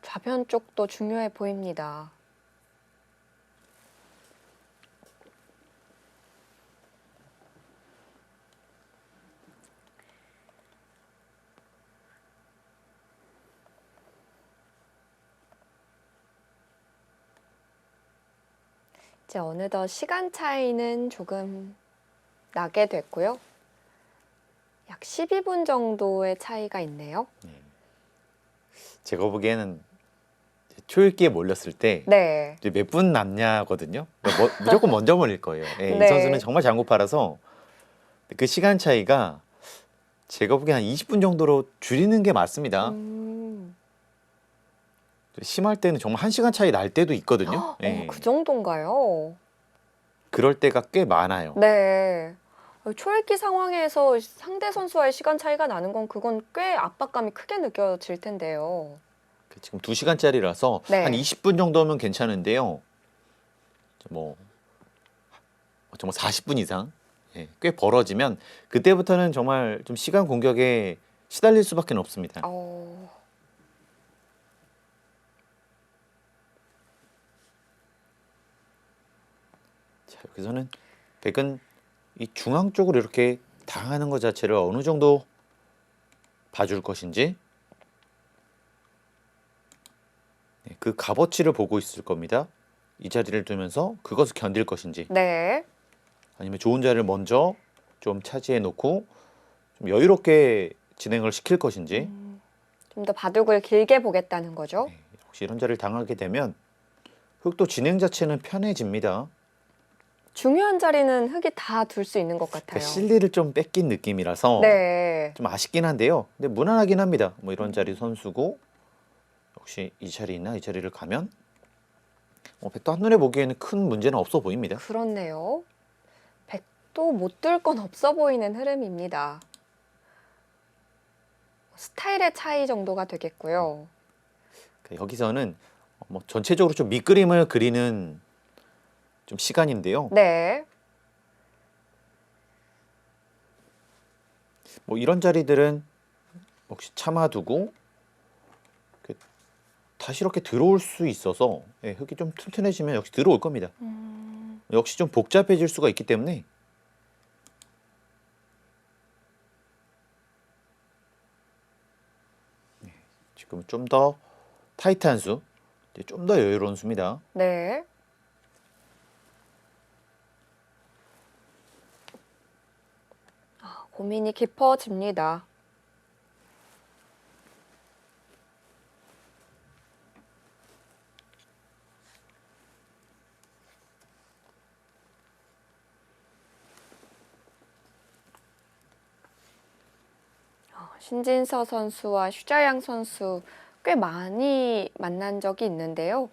A: 좌변 쪽도 중요해 보입니다. 이제 어느덧 시간 차이는 조금 나게 됐고요. 약 12분 정도의 차이가 있네요.
B: 제가 보기에는 초읽기에 몰렸을 때
A: 네.
B: 몇 분 남냐거든요. 무조건 먼저 몰릴 거예요. 이
A: 네.
B: 선수는 정말 장구파라서 그 시간 차이가 제가 보기엔 한 20분 정도로 줄이는 게 맞습니다. 심할 때는 정말 1시간 차이 날 때도 있거든요.
A: 그 정도인가요?
B: 그럴 때가 꽤 많아요.
A: 네. 초읽기 상황에서 상대 선수와의 시간 차이가 나는 건 그건 꽤 압박감이 크게 느껴질 텐데요.
B: 지금 2시간짜리라서
A: 네.
B: 한 20분 정도면 괜찮은데요. 뭐 정말 40분 이상 꽤 벌어지면 그때부터는 정말 좀 시간 공격에 시달릴 수밖에 없습니다. 자, 여기서는 백은 이 중앙 쪽으로 이렇게 당하는 것 자체를 어느 정도 봐줄 것인지 그 값어치를 보고 있을 겁니다. 이 자리를 두면서 그것을 견딜 것인지
A: 네.
B: 아니면 좋은 자리를 먼저 좀 차지해 놓고 좀 여유롭게 진행을 시킬 것인지
A: 좀 더 바둑을 길게 보겠다는 거죠.
B: 혹시 이런 자리를 당하게 되면 흑도 진행 자체는 편해집니다.
A: 중요한 자리는 흑이 다 둘 수 있는 것 같아요.
B: 그러니까 실리를 좀 뺏긴 느낌이라서
A: 네.
B: 좀 아쉽긴 한데요. 근데 무난하긴 합니다. 뭐 이런 자리 선수고 역시 이 자리나 이 자리를 가면 백도 한눈에 보기에는 큰 문제는 없어 보입니다.
A: 그렇네요. 백도 못 들 건 없어 보이는 흐름입니다. 스타일의 차이 정도가 되겠고요.
B: 여기서는 뭐 전체적으로 좀 밑그림을 그리는 좀 시간인데요.
A: 네.
B: 뭐 이런 자리들은 혹시 참아두고 다시 이렇게 들어올 수 있어서 흙이 좀 튼튼해지면 역시 들어올 겁니다. 역시 좀 복잡해질 수가 있기 때문에 지금은 좀 더 타이트한 수, 좀 더 여유로운 수입니다.
A: 네. 고민이 깊어집니다. 신진서 선수와 슈자양 선수 꽤 많이 만난 적이 있는데요.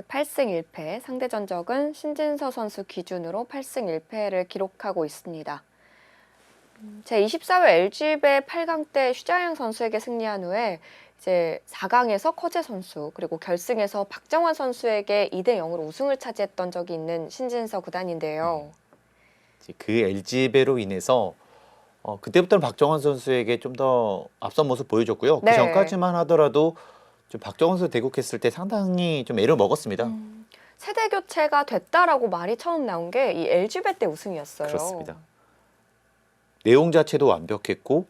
A: 8승 1패, 상대 전적은 신진서 선수 기준으로 8승 1패를 기록하고 있습니다. 제24회 LG배 8강 때 슈자양 선수에게 승리한 후에 이제 4강에서 커제 선수 그리고 결승에서 박정환 선수에게 2대 0으로 우승을 차지했던 적이 있는 신진서 구단인데요.
B: 그 LG배로 인해서 그때부터는 박정환 선수에게 좀 더 앞선 모습 보여줬고요.
A: 네.
B: 그 전까지만 하더라도 좀 박정환 선수 대국했을 때 상당히 좀 애를 먹었습니다.
A: 세대 교체가 됐다라고 말이 처음 나온 게 이 LG배 때 우승이었어요.
B: 그렇습니다. 내용 자체도 완벽했고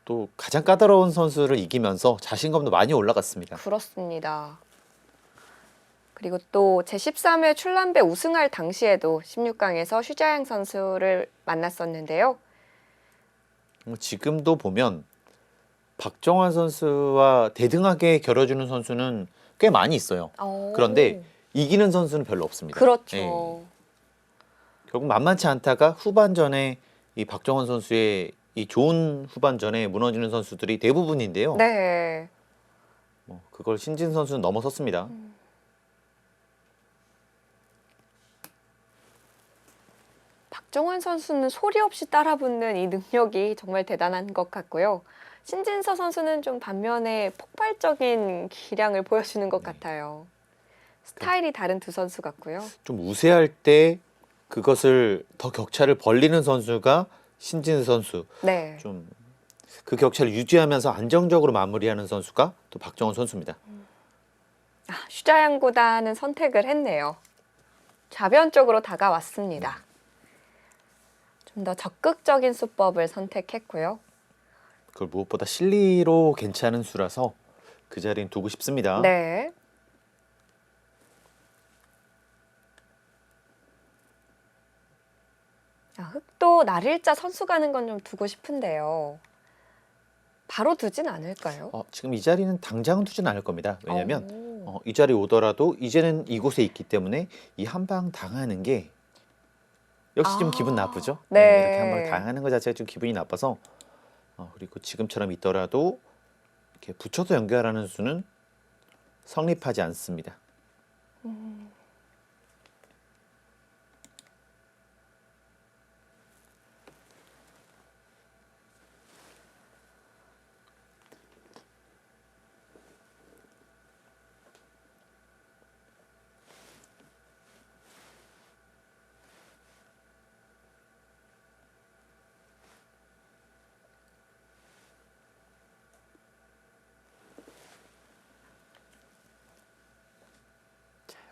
B: 또 가장 까다로운 선수를 이기면서 자신감도 많이 올라갔습니다.
A: 그렇습니다. 그리고 또 제13회 출란배 우승할 당시에도 16강에서 슈자양 선수를 만났었는데요.
B: 지금도 보면 박정환 선수와 대등하게 겨뤄주는 선수는 꽤 많이 있어요. 그런데 이기는 선수는 별로 없습니다.
A: 그렇죠.
B: 결국 만만치 않다가 후반전에 이 박정환 선수의 이 좋은 후반전에 무너지는 선수들이 대부분인데요.
A: 네.
B: 그걸 신진 선수는 넘어섰습니다.
A: 박정환 선수는 소리 없이 따라붙는 이 능력이 정말 대단한 것 같고요. 신진서 선수는 좀 반면에 폭발적인 기량을 보여주는 것 같아요. 스타일이 다른 두 선수 같고요.
B: 좀 우세할 때 그것을 더 격차를 벌리는 선수가 신진 선수.
A: 네.
B: 좀 그 격차를 유지하면서 안정적으로 마무리하는 선수가 또 박정환 선수입니다.
A: 슈자양 구단은 선택을 했네요. 좌변 쪽으로 다가왔습니다. 좀 더 적극적인 수법을 선택했고요.
B: 그걸 무엇보다 실리로 괜찮은 수라서 그 자리는 두고 싶습니다.
A: 네. 흑도 바로 날일자 선수 가는 건 좀 두고 싶은데요. 바로 두진 않을까요?
B: 지금 이 자리는 당장은 두진 않을 겁니다. 왜냐하면
A: 오.
B: 이 자리 오더라도 이제는 이곳에 있기 때문에 이 한 방 당하는 게 역시 좀 기분 나쁘죠.
A: 네.
B: 이렇게 한 방 당하는 것 자체가 좀 기분이 나빠서 그리고 지금처럼 있더라도 이렇게 붙여서 연결하는 수는 성립하지 않습니다.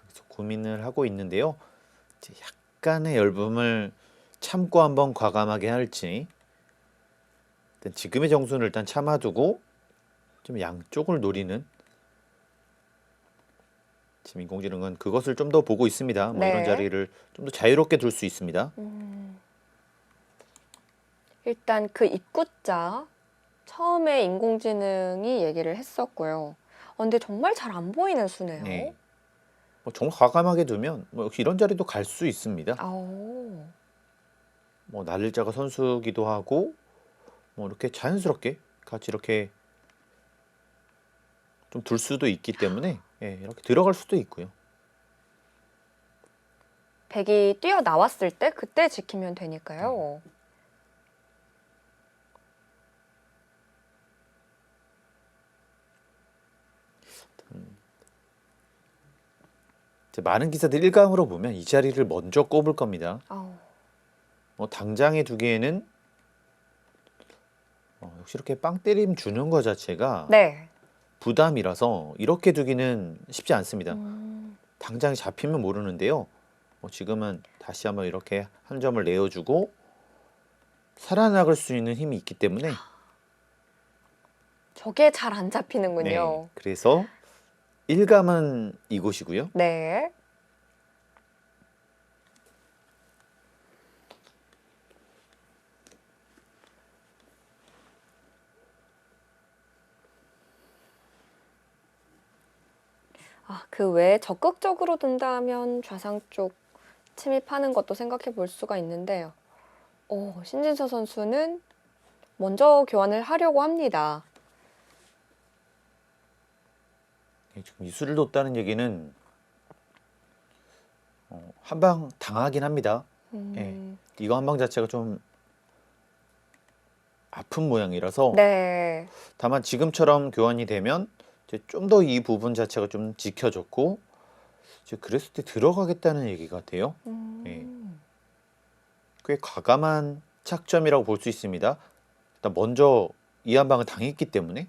B: 여기서 고민을 하고 있는데요. 이제 약간의 열분을 참고 한번 과감하게 할지, 일단 지금의 정수는 일단 참아두고 좀 양쪽을 노리는, 지금 인공지능은 그것을 좀 더 보고 있습니다. 뭐 이런
A: 네.
B: 자리를 좀 더 자유롭게 둘 수 있습니다.
A: 일단 그 입구자 처음에 인공지능이 얘기를 했었고요. 근데 정말 잘 안 보이는 수네요.
B: 네. 뭐 정말 과감하게 두면 뭐 역시 이런 자리도 갈 수 있습니다.
A: 아오.
B: 뭐 날일자가 선수기도 하고 뭐 이렇게 자연스럽게 같이 이렇게 좀 둘 수도 있기 때문에 이렇게 들어갈 수도 있고요.
A: 백이 뛰어 나왔을 때 그때 지키면 되니까요.
B: 이제 많은 기사들 일감으로 보면 이 자리를 먼저 꼽을 겁니다.
A: 아우.
B: 뭐 당장에 두기에는 역시 이렇게 빵 때림 주는 것 자체가
A: 네.
B: 부담이라서 이렇게 두기는 쉽지 않습니다.
A: 음.
B: 당장에 잡히면 모르는데요. 지금은 다시 한번 이렇게 한 점을 내어주고 살아나갈 수 있는 힘이 있기 때문에
A: 저게 잘 안 잡히는군요.
B: 네, 그래서 일감은 이곳이고요.
A: 네. 그 외에 적극적으로 둔다면 좌상 쪽 침입하는 것도 생각해 볼 수가 있는데요. 신진서 선수는 먼저 교환을 하려고 합니다.
B: 지금 이수를 뒀다는 얘기는 한 방 당하긴 합니다. 이거 한 방 자체가 좀 아픈 모양이라서
A: 네.
B: 다만 지금처럼 교환이 되면 좀 더 이 부분 자체가 좀 지켜졌고 이제 그랬을 때 들어가겠다는 얘기 같아요. 꽤 과감한 착점이라고 볼 수 있습니다. 일단 먼저 이 한 방을 당했기 때문에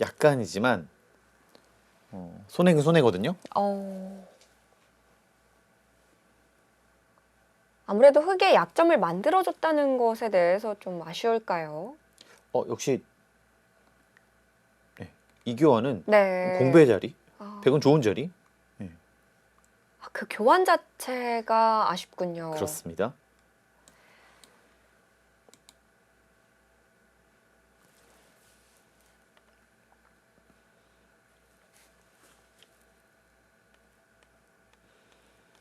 B: 약간이지만 손해는 손해거든요.
A: 아무래도 흑의 약점을 만들어줬다는 것에 대해서 좀 아쉬울까요?
B: 역시 이 교환은
A: 네.
B: 공배의 자리,
A: 아,
B: 백은 좋은 자리.
A: 그 교환 자체가 아쉽군요.
B: 그렇습니다.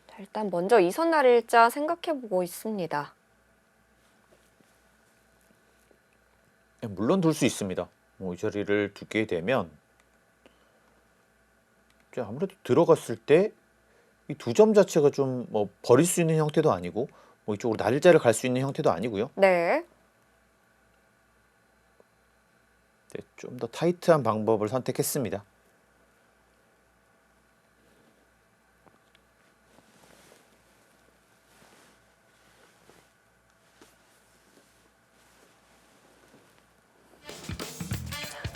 A: 자, 일단 먼저 이선 날일자 생각해보고 있습니다.
B: 물론 둘 수 있습니다. 이 자리를 두게 되면 이제 아무래도 들어갔을 때 이 두 점 자체가 좀 버릴 수 있는 형태도 아니고 이쪽으로 날일자를 갈 수 있는 형태도 아니고요.
A: 네.
B: 좀 더 타이트한 방법을 선택했습니다.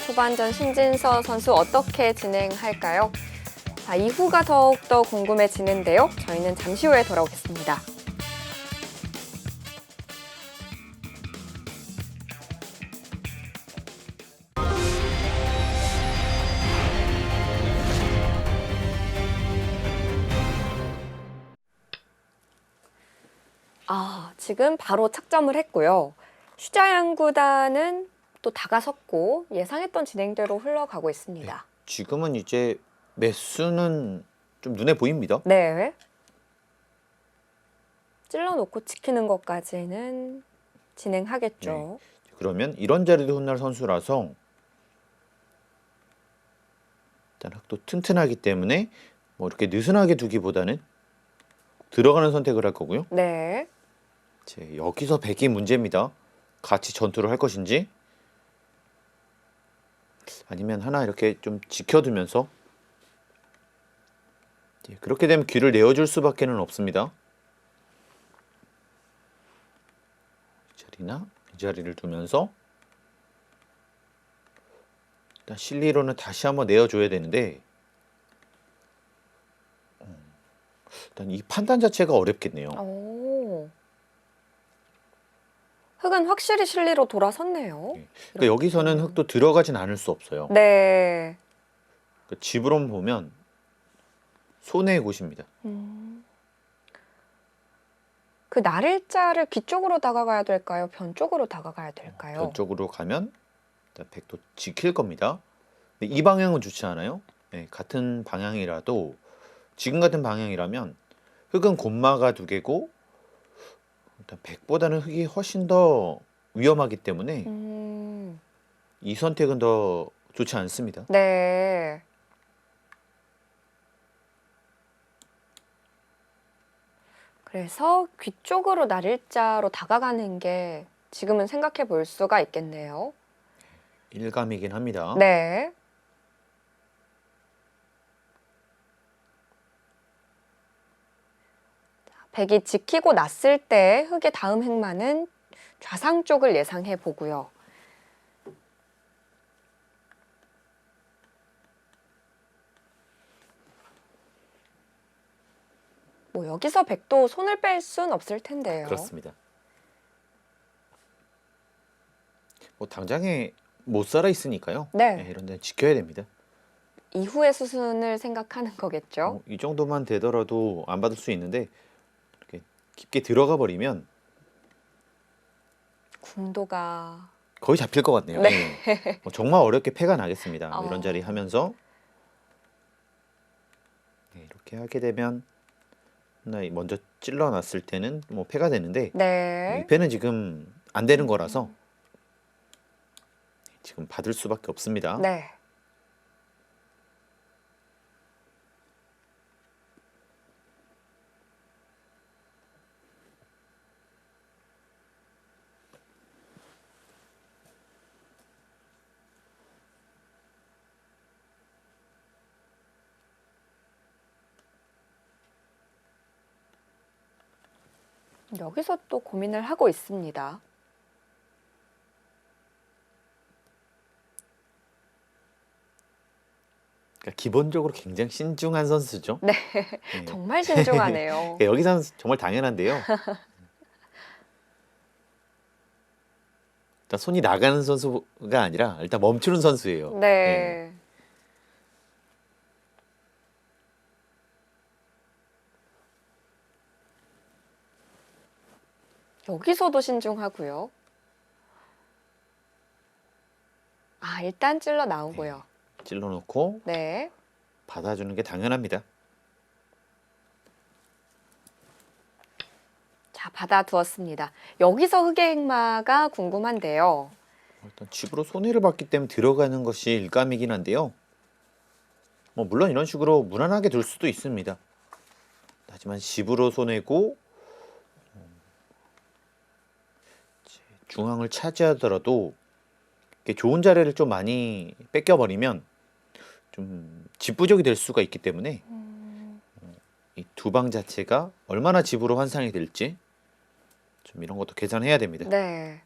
A: 후반전 신진서 선수 어떻게 진행할까요? 자, 이후가 더욱더 궁금해지는데요. 저희는 잠시 후에 돌아오겠습니다. 지금 바로 착점을 했고요. 슈자양 구단은 또 다가섰고 예상했던 진행대로 흘러가고 있습니다.
B: 지금은 이제 매수는 좀 눈에 보입니다.
A: 네. 찔러놓고 지키는 것까지는 진행하겠죠.
B: 그러면 이런 자리도 훗날 선수라서 일단 흙도 튼튼하기 때문에 뭐 이렇게 느슨하게 두기보다는 들어가는 선택을 할 거고요.
A: 네.
B: 이제 여기서 백이 문제입니다. 같이 전투를 할 것인지 아니면 하나 이렇게 좀 지켜두면서 그렇게 되면 귀를 내어줄 수밖에는 없습니다. 이 자리나 이 자리를 두면서 일단 실리로는 다시 한번 내어줘야 되는데 일단 이 판단 자체가 어렵겠네요.
A: 오. 흙은 확실히 실리로 돌아섰네요.
B: 그러니까 여기서는 흙도 들어가진 않을 수 없어요.
A: 네.
B: 그러니까 집으로 보면 손해의 곳입니다.
A: 그 날일자를 귀 쪽으로 다가가야 될까요? 변 쪽으로 다가가야 될까요?
B: 변 쪽으로 가면 일단 백도 지킬 겁니다. 근데 이 방향은 좋지 않아요? 네, 같은 방향이라도 지금 같은 방향이라면 흙은 곶마가 두 개고 일단 백보다는 흙이 훨씬 더 위험하기 때문에 이 선택은 더 좋지 않습니다.
A: 네. 그래서 귀 쪽으로 날일자로 다가가는 게 지금은 생각해 볼 수가 있겠네요.
B: 일감이긴 합니다.
A: 네. 백이 지키고 났을 때 흙의 다음 행마는 좌상 쪽을 예상해 보고요. 뭐 여기서 백도 손을 뺄 순 없을 텐데요.
B: 그렇습니다. 뭐 당장에 못 살아 있으니까요.
A: 네.
B: 이런 데는 지켜야 됩니다.
A: 이후의 수순을 생각하는 거겠죠.
B: 이 정도만 되더라도 안 받을 수 있는데 이렇게 깊게 들어가 버리면
A: 궁도가
B: 거의 잡힐 것 같네요. 정말 어렵게 패가 나겠습니다. 뭐 이런 자리 하면서 이렇게 하게 되면 먼저 찔러놨을 때는 뭐 패가 되는데
A: 네.
B: 이 패는 지금 안 되는 거라서 지금 받을 수밖에 없습니다.
A: 네. 여기서 또 고민을 하고 있습니다.
B: 그러니까 기본적으로 굉장히 신중한 선수죠.
A: 네.
B: 네.
A: 정말 신중하네요.
B: 여기서는 정말 당연한데요. 일단 손이 나가는 선수가 아니라 일단 멈추는 선수예요.
A: 네. 여기서도 신중하고요. 일단 찔러 나오고요.
B: 찔러놓고
A: 네.
B: 받아주는 게 당연합니다.
A: 자, 받아두었습니다. 여기서 흙의 행마가 궁금한데요.
B: 일단 집으로 손해를 봤기 때문에 들어가는 것이 일감이긴 한데요. 뭐 물론 이런 식으로 무난하게 둘 수도 있습니다. 하지만 집으로 손해고 중앙을 차지하더라도 이렇게 좋은 자리를 좀 많이 뺏겨버리면 좀 집부족이 될 수가 있기 때문에 이 두 방 자체가 얼마나 집으로 환상이 될지 좀 이런 것도 계산해야 됩니다.
A: 네.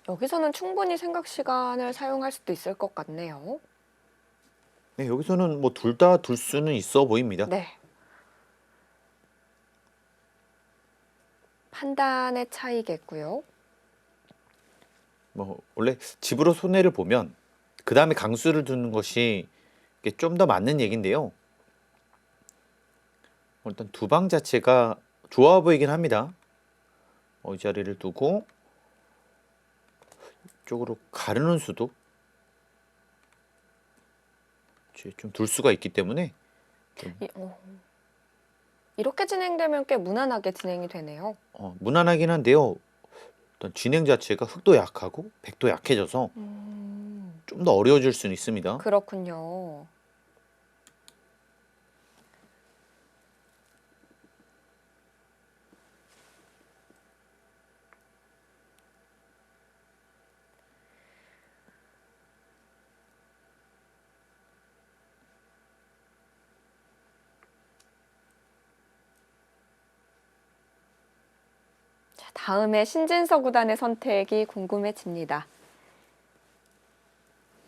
A: 여기서는 충분히 생각 시간을 사용할 수도 있을 것 같네요.
B: 네, 여기서는 뭐 둘 다 둘 수는 있어 보입니다.
A: 네. 판단의 차이겠고요.
B: 뭐 원래 집으로 손해를 보면 그 다음에 강수를 두는 것이 좀 더 맞는 얘긴데요. 일단 두 방 자체가 좋아 보이긴 합니다. 이 자리를 두고 이쪽으로 가르는 수도 좀 둘 수가 있기 때문에 좀
A: 이렇게 진행되면 꽤 무난하게 진행이 되네요.
B: 무난하긴 한데요. 일단 진행 자체가 흑도 약하고 백도 약해져서 좀 더 어려워질 수는 있습니다.
A: 그렇군요. 자, 다음에 신진서 구단의 선택이 궁금해집니다.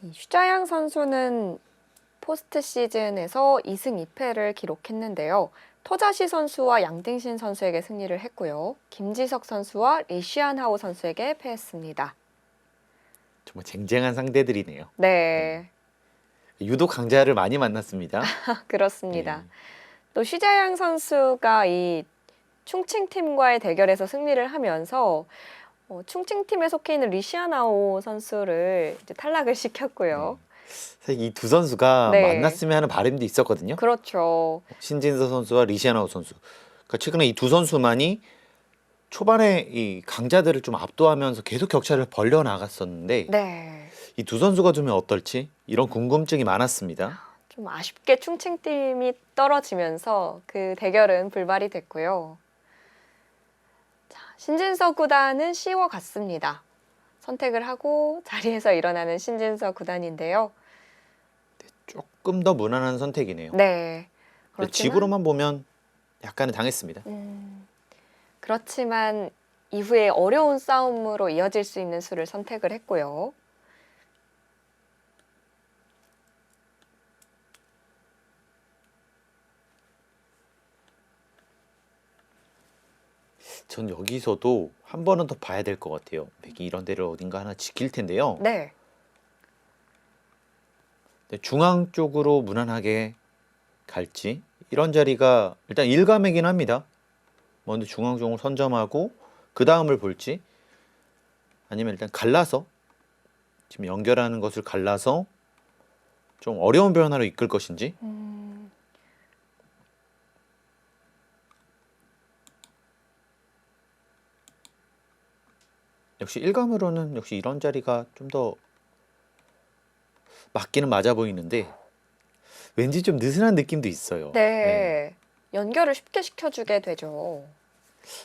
A: 이 슈자양 선수는 포스트 시즌에서 2승 2패를 기록했는데요. 토자시 선수와 양딩신 선수에게 승리를 했고요. 김지석 선수와 리시안하오 선수에게 패했습니다.
B: 정말 쟁쟁한 상대들이네요.
A: 네,
B: 유독 강자를 많이 만났습니다.
A: 그렇습니다.
B: 네.
A: 또 슈자양 선수가 이 충칭팀과의 대결에서 승리를 하면서 충칭팀에 속해 있는 리시아나오 선수를 이제 탈락을 시켰고요.
B: 사실 이 두 선수가
A: 네.
B: 만났으면 하는 바람도 있었거든요.
A: 그렇죠.
B: 신진서 선수와 리시아나우 선수. 그러니까 최근에 이 두 선수만이 초반에 이 강자들을 좀 압도하면서 계속 격차를 벌려 나갔었는데
A: 네.
B: 이 두 선수가 두면 어떨지 이런 궁금증이 많았습니다.
A: 좀 아쉽게 충칭팀이 떨어지면서 그 대결은 불발이 됐고요. 자, 신진서 구단은 쉬워갔습니다. 선택을 하고 자리에서 일어나는 신진서 구단인데요.
B: 조금 더 무난한 선택이네요.
A: 네.
B: 근데 집으로만 보면 약간은 당했습니다.
A: 그렇지만 이후에 어려운 싸움으로 이어질 수 있는 수를 선택을 했고요.
B: 전 여기서도 한 번은 더 봐야 될 것 같아요. 백이 이런 데를 어딘가 하나 지킬 텐데요.
A: 네.
B: 근데 중앙 쪽으로 무난하게 갈지 이런 자리가 일단 일감이긴 합니다. 먼저 중앙 쪽을 선점하고 그 다음을 볼지 아니면 일단 갈라서 지금 연결하는 것을 갈라서 좀 어려운 변화로 이끌 것인지 역시 일감으로는 역시 이런 자리가 좀 더 맞기는 맞아 보이는데 왠지 좀 느슨한 느낌도 있어요.
A: 네. 연결을 쉽게 시켜주게 되죠.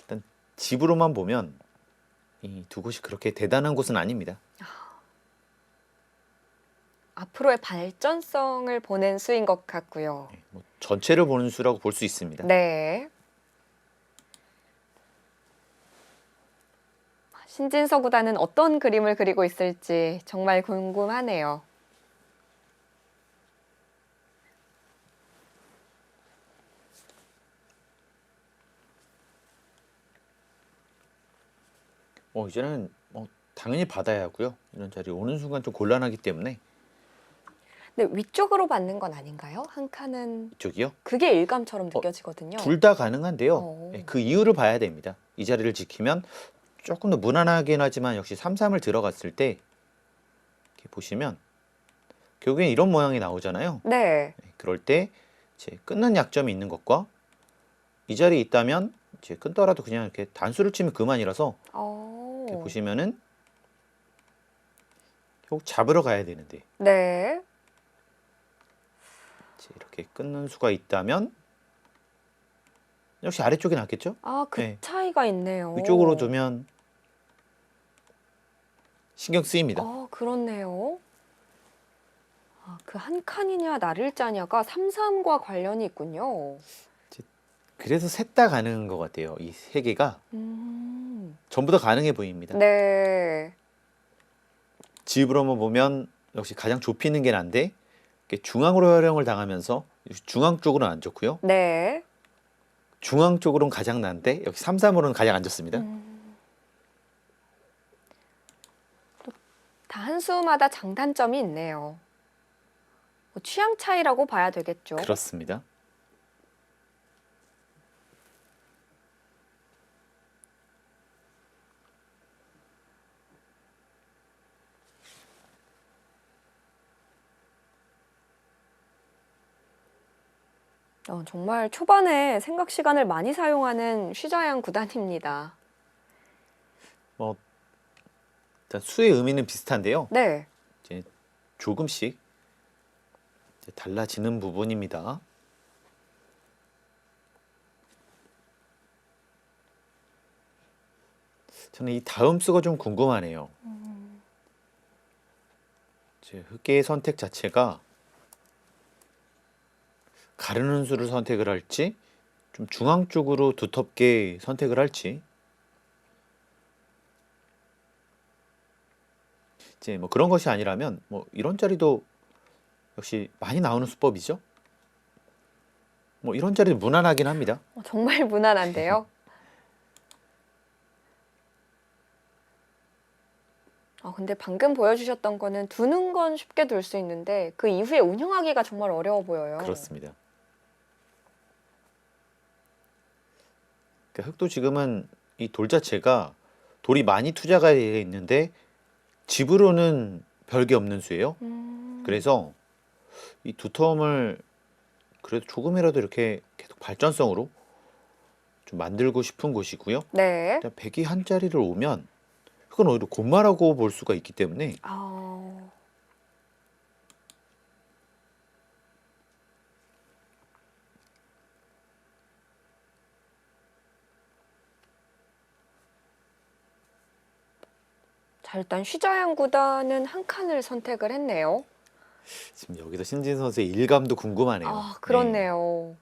B: 일단 집으로만 보면 이 두 곳이 그렇게 대단한 곳은 아닙니다.
A: 앞으로의 발전성을 보낸 수인 것 같고요.
B: 뭐 전체를 보는 수라고 볼 수 있습니다.
A: 네. 신진서 구단은 어떤 그림을 그리고 있을지 정말 궁금하네요.
B: 이제는 당연히 받아야 하고요. 이런 자리 오는 순간 좀 곤란하기 때문에
A: 근데 위쪽으로 받는 건 아닌가요? 한 칸은
B: 이쪽이요.
A: 그게 일감처럼 느껴지거든요.
B: 둘 다 가능한데요.
A: 어.
B: 그 이유를 봐야 됩니다. 이 자리를 지키면 조금 더 무난하긴 하지만 역시 3-3을 들어갔을 때 이렇게 보시면 결국엔 이런 모양이 나오잖아요.
A: 네.
B: 그럴 때 이제 끊는 약점이 있는 것과 이 자리에 있다면 이제 끊더라도 그냥 이렇게 단수를 치면 그만이라서 이렇게 보시면은 결국 잡으러 가야 되는데
A: 네.
B: 이제 이렇게 끊는 수가 있다면 역시 아래쪽이 낫겠죠?
A: 그
B: 네.
A: 차이가 있네요.
B: 위쪽으로 두면 신경 쓰입니다.
A: 그렇네요. 그 한 칸이냐 나를자냐가 3-3과 관련이 있군요.
B: 그래서 셋 다 가능한 것 같아요. 이 세 개가 전부 다 가능해 보입니다.
A: 네.
B: 집으로만 보면 역시 가장 좁히는 게 난데 이렇게 중앙으로 활용을 당하면서 중앙 쪽으로는 안 좋고요.
A: 네.
B: 중앙 쪽으로는 가장 난데 여기 3-3으로는 가장 안 좋습니다.
A: 다 한 수마다 장단점이 있네요. 뭐 취향 차이라고 봐야 되겠죠.
B: 그렇습니다.
A: 정말 초반에 생각 시간을 많이 사용하는 쉬자양 구단입니다.
B: 뭐 일단 수의 의미는 비슷한데요.
A: 네.
B: 이제 조금씩 이제 달라지는 부분입니다. 저는 이 다음 수가 좀 궁금하네요. 이제 흑개의 선택 자체가 가르는 수를 선택을 할지 좀 중앙 쪽으로 두텁게 선택을 할지 이제 뭐 그런 것이 아니라면 뭐 이런 자리도 역시 많이 나오는 수법이죠. 뭐 이런 자리도 무난하긴 합니다.
A: 정말 무난한데요. 근데 방금 보여주셨던 거는 두는 건 쉽게 둘 수 있는데 그 이후에 운영하기가 정말 어려워 보여요.
B: 그렇습니다. 그러니까 흑도 지금은 이 돌 자체가 돌이 많이 투자가 되어 있는데 집으로는 별게 없는 수예요. 그래서 이 두터움을 그래도 조금이라도 이렇게 계속 발전성으로 좀 만들고 싶은 곳이고요.
A: 네.
B: 일단 백이 한 자리를 오면 그건 오히려 곤마라고 볼 수가 있기 때문에
A: 자, 일단 쉬자양 구단은 한 칸을 선택을 했네요.
B: 지금 여기서 신진 선수의 일감도 궁금하네요.
A: 그렇네요.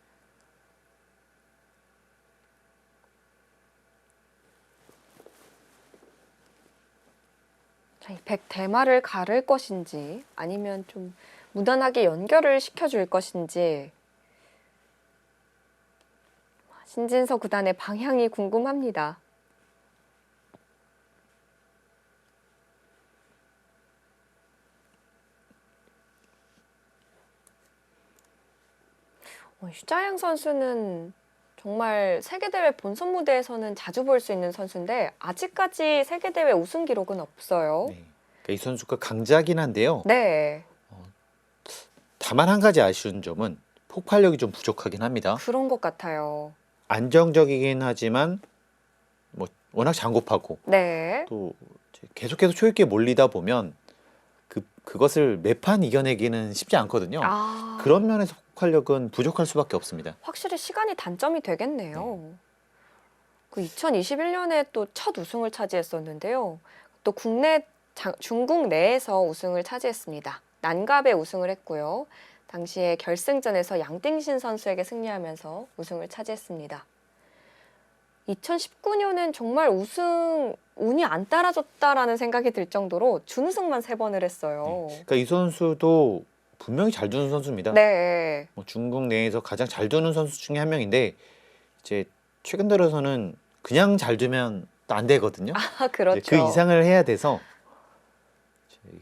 A: 자, 이 백 대마를 가를 것인지 아니면 좀 무난하게 연결을 시켜줄 것인지 신진서 구단의 방향이 궁금합니다. 휴자양 선수는 정말 세계대회 본선 무대에서는 자주 볼 수 있는 선수인데 아직까지 세계대회 우승 기록은 없어요.
B: 네. 그러니까 이 선수가 강자긴 한데요.
A: 네,
B: 다만 한 가지 아쉬운 점은 폭발력이 좀 부족하긴 합니다.
A: 그런 것 같아요.
B: 안정적이긴 하지만 뭐 워낙 장곱하고
A: 네,
B: 또 이제 계속해서 초입기에 몰리다 보면 그것을 매판 이겨내기는 쉽지 않거든요. 그런 면에서 폭발력은 부족할 수밖에 없습니다.
A: 확실히 시간이 단점이 되겠네요. 그 2021년에 또 첫 우승을 차지했었는데요. 또 중국 내에서 우승을 차지했습니다. 난갑에 우승을 했고요. 당시에 결승전에서 양띵신 선수에게 승리하면서 우승을 차지했습니다. 2019년엔 정말 우승 운이 안 따라줬다라는 생각이 들 정도로 준우승만 3번을 했어요.
B: 그러니까 이 선수도 분명히 잘 두는 선수입니다.
A: 네.
B: 뭐 중국 내에서 가장 잘 두는 선수 중에 한 명인데 이제 최근 들어서는 그냥 잘 두면 또 안 되거든요.
A: 그렇죠.
B: 그 이상을 해야 돼서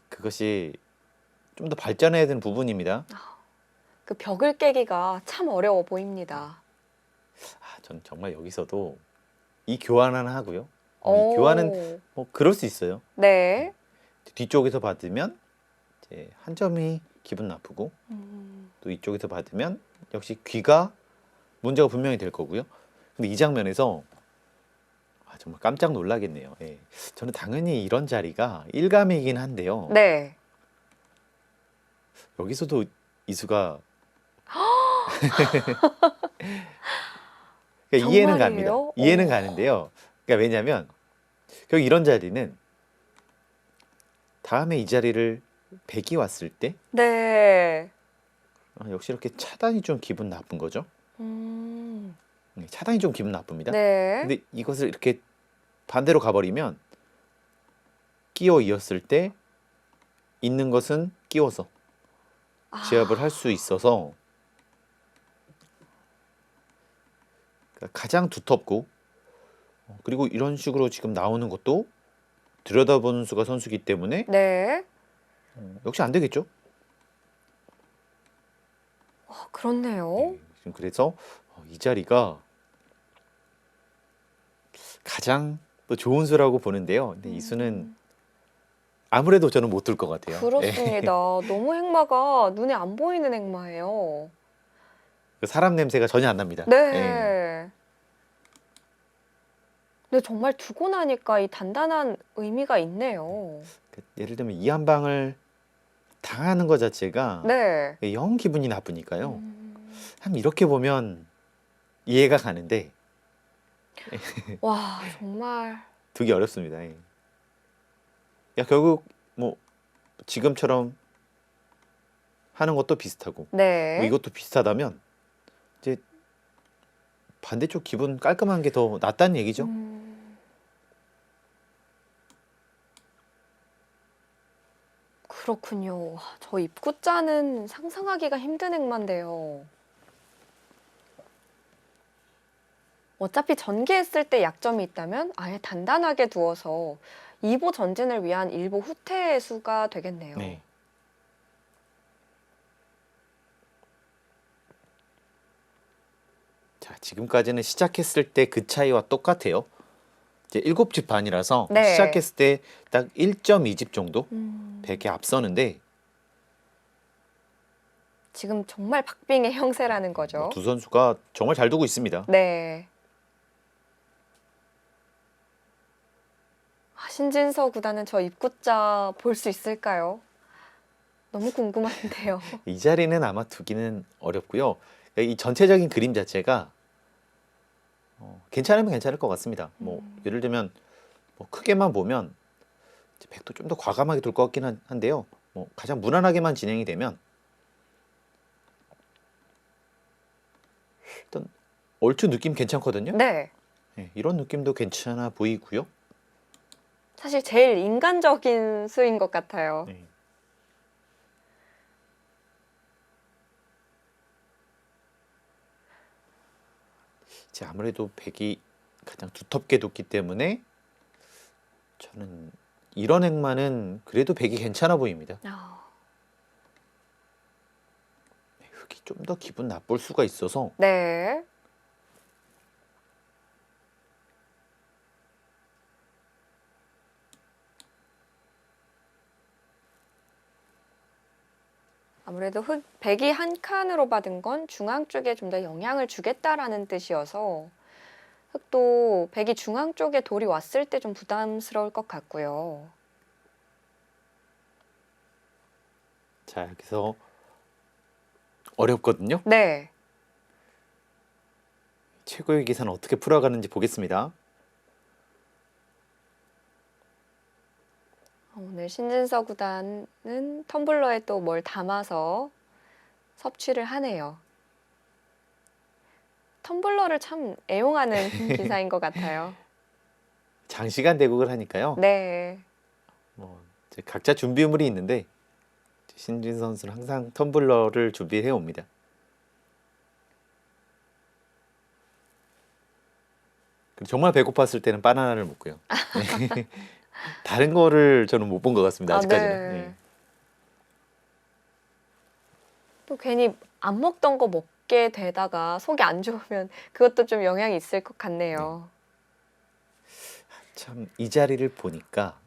B: 그것이 좀 더 발전해야 되는 부분입니다.
A: 그 벽을 깨기가 참 어려워 보입니다.
B: 전 정말 여기서도 이 교환은 하고요. 이 교환은 뭐 그럴 수 있어요.
A: 네.
B: 뒤쪽에서 받으면 이제 한 점이 기분 나쁘고 또 이쪽에서 받으면 역시 귀가 문제가 분명히 될 거고요. 근데 이 장면에서 정말 깜짝 놀라겠네요. 예. 저는 당연히 이런 자리가 일감이긴 한데요.
A: 네.
B: 여기서도 이수가 그러니까 이해는 갑니다.
A: 정말이에요?
B: 이해는 가는데요. 그러니까 왜냐하면 결국 이런 자리는 다음에 이 자리를 백이 왔을 때
A: 네.
B: 역시 이렇게 차단이 좀 기분 나쁜 거죠. 차단이 좀 기분 나쁩니다.
A: 네.
B: 근데 이것을 이렇게 반대로 가버리면 끼워 이었을 때 있는 것은 끼워서 제압을 할 수 있어서 그러니까 가장 두텁고 그리고 이런 식으로 지금 나오는 것도 들여다보는 수가 선수기 때문에
A: 네.
B: 역시 안 되겠죠?
A: 그렇네요.
B: 네, 지금 그래서 이 자리가 가장 또 좋은 수라고 보는데요. 근데 이 수는 아무래도 저는 못 들 것 같아요.
A: 그렇습니다. 너무 행마가 눈에 안 보이는 행마예요.
B: 사람 냄새가 전혀 안 납니다.
A: 네.
B: 예.
A: 근데 정말 두고 나니까 이 단단한 의미가 있네요.
B: 예를 들면 이 한 방을 당하는 것 자체가
A: 네.
B: 영 기분이 나쁘니까요.
A: 음.
B: 참 이렇게 보면 이해가 가는데
A: 와, 정말.
B: 두기 어렵습니다. 예. 야, 결국 뭐 지금처럼 하는 것도 비슷하고
A: 네.
B: 뭐 이것도 비슷하다면 이제 반대쪽 기분 깔끔한 게 더 낫다는 얘기죠.
A: 그렇군요. 저 입구자는 상상하기가 힘든 행마인데요. 어차피 전개했을 때 약점이 있다면 아예 단단하게 두어서 2보 전진을 위한 1보 후퇴의 수가 되겠네요.
B: 네. 자, 지금까지는 시작했을 때 그 차이와 똑같아요. 이제 7집 반이라서
A: 네.
B: 시작했을 때 딱 1.2집 정도
A: 음,
B: 100에 앞서는데
A: 지금 정말 박빙의 형세라는 거죠.
B: 두 선수가 정말 잘 두고 있습니다.
A: 네. 신진서 구단은 저 입구자 볼 수 있을까요? 너무 궁금한데요.
B: 이 자리는 아마 두기는 어렵고요. 이 전체적인 그림 자체가 괜찮으면 괜찮을 것 같습니다. 뭐 예를 들면 뭐 크게만 보면 백도 좀 더 과감하게 둘 것 같긴 한데요. 뭐 가장 무난하게만 진행이 되면 일단 얼추 느낌 괜찮거든요.
A: 네.
B: 네, 이런 느낌도 괜찮아 보이고요.
A: 사실 제일 인간적인 수인 것 같아요.
B: 네. 이제 아무래도 백이 가장 두텁게 뒀기 때문에 저는 이런 행만은 그래도 백이 괜찮아 보입니다. 흑이 좀 더 기분 나쁠 수가 있어서
A: 네. 아무래도 백이 한 칸으로 받은 건 중앙 쪽에 좀 더 영향을 주겠다라는 뜻이어서 흑도 백이 중앙 쪽에 돌이 왔을 때 좀 부담스러울 것 같고요.
B: 자, 여기서 어렵거든요.
A: 네.
B: 최고의 기사는 어떻게 풀어가는지 보겠습니다.
A: 오늘 신진서 구단은 텀블러에 또 뭘 담아서 섭취를 하네요. 텀블러를 참 애용하는 기사인 것 같아요.
B: 장시간 대국을 하니까요.
A: 네.
B: 뭐 이제 각자 준비물이 있는데 신진 선수는 항상 텀블러를 준비해 옵니다. 정말 배고팠을 때는 바나나를 먹고요. 네. 다른 거를 저는 못 본 것 같습니다. 아직까지는.
A: 네.
B: 네.
A: 또 괜히 안 먹던 거 먹게 되다가 속이 안 좋으면 그것도 좀 영향이 있을 것 같네요.
B: 참 이 자리를 보니까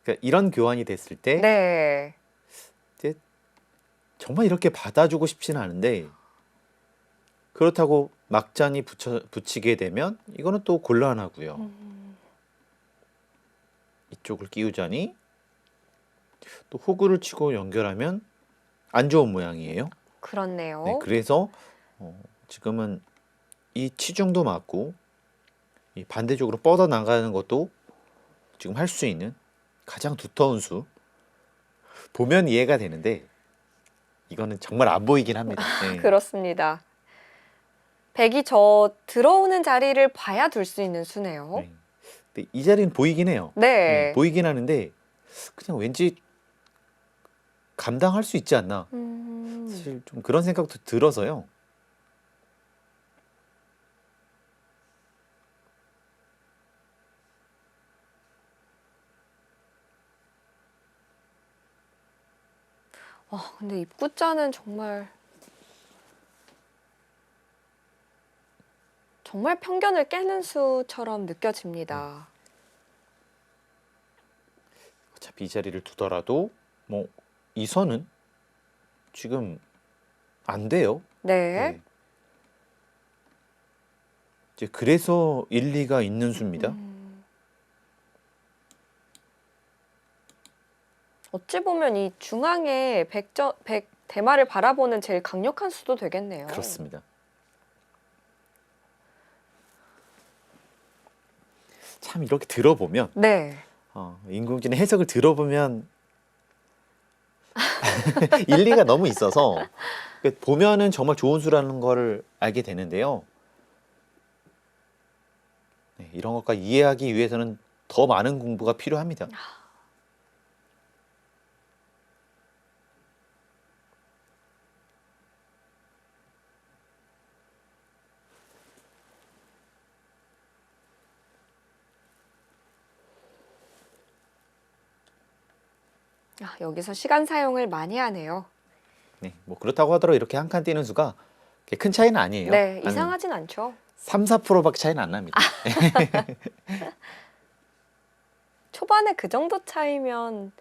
B: 그러니까 이런 교환이 됐을 때
A: 네.
B: 이제 정말 이렇게 받아주고 싶지는 않은데 그렇다고 막잔이 붙이게 되면 이거는 또 곤란하고요. 이쪽을 끼우자니 또 호구를 치고 연결하면 안 좋은 모양이에요.
A: 그렇네요.
B: 네, 그래서 지금은 이 치중도 맞고 이 반대쪽으로 뻗어 나가는 것도 지금 할 수 있는 가장 두터운 수. 보면 이해가 되는데 이거는 정말 안 보이긴 합니다. 네.
A: 그렇습니다. 백이 저 들어오는 자리를 봐야 둘 수 있는 수네요.
B: 네. 근데 이 자리는 보이긴 해요.
A: 네.
B: 네, 보이긴 하는데 그냥 왠지 감당할 수 있지 않나. 사실 좀 그런 생각도 들어서요.
A: 근데 입구자는 정말 편견을 깨는 수처럼 느껴집니다.
B: 어차피 이 자리를 두더라도 뭐 이 선은 지금 안 돼요.
A: 네.
B: 네. 이제 그래서 일리가 있는 수입니다.
A: 어찌 보면 이 중앙에 대마를 바라보는 제일 강력한 수도 되겠네요.
B: 그렇습니다. 참 이렇게 들어보면
A: 네.
B: 인공지능 해석을 들어보면 일리가 너무 있어서 보면은 정말 좋은 수라는 걸 알게 되는데요. 네, 이런 것까지 이해하기 위해서는 더 많은 공부가 필요합니다.
A: 여기서 시간 사용을 많이 하네요.
B: 네, 뭐 그렇다고 하더라도 이렇게 한 칸 뛰는 수가 그렇게 큰 차이는 아니에요.
A: 네,
B: 한
A: 이상하진 않죠.
B: 3, 4%밖에 차이는 안 납니다.
A: 초반에 그 정도 차이면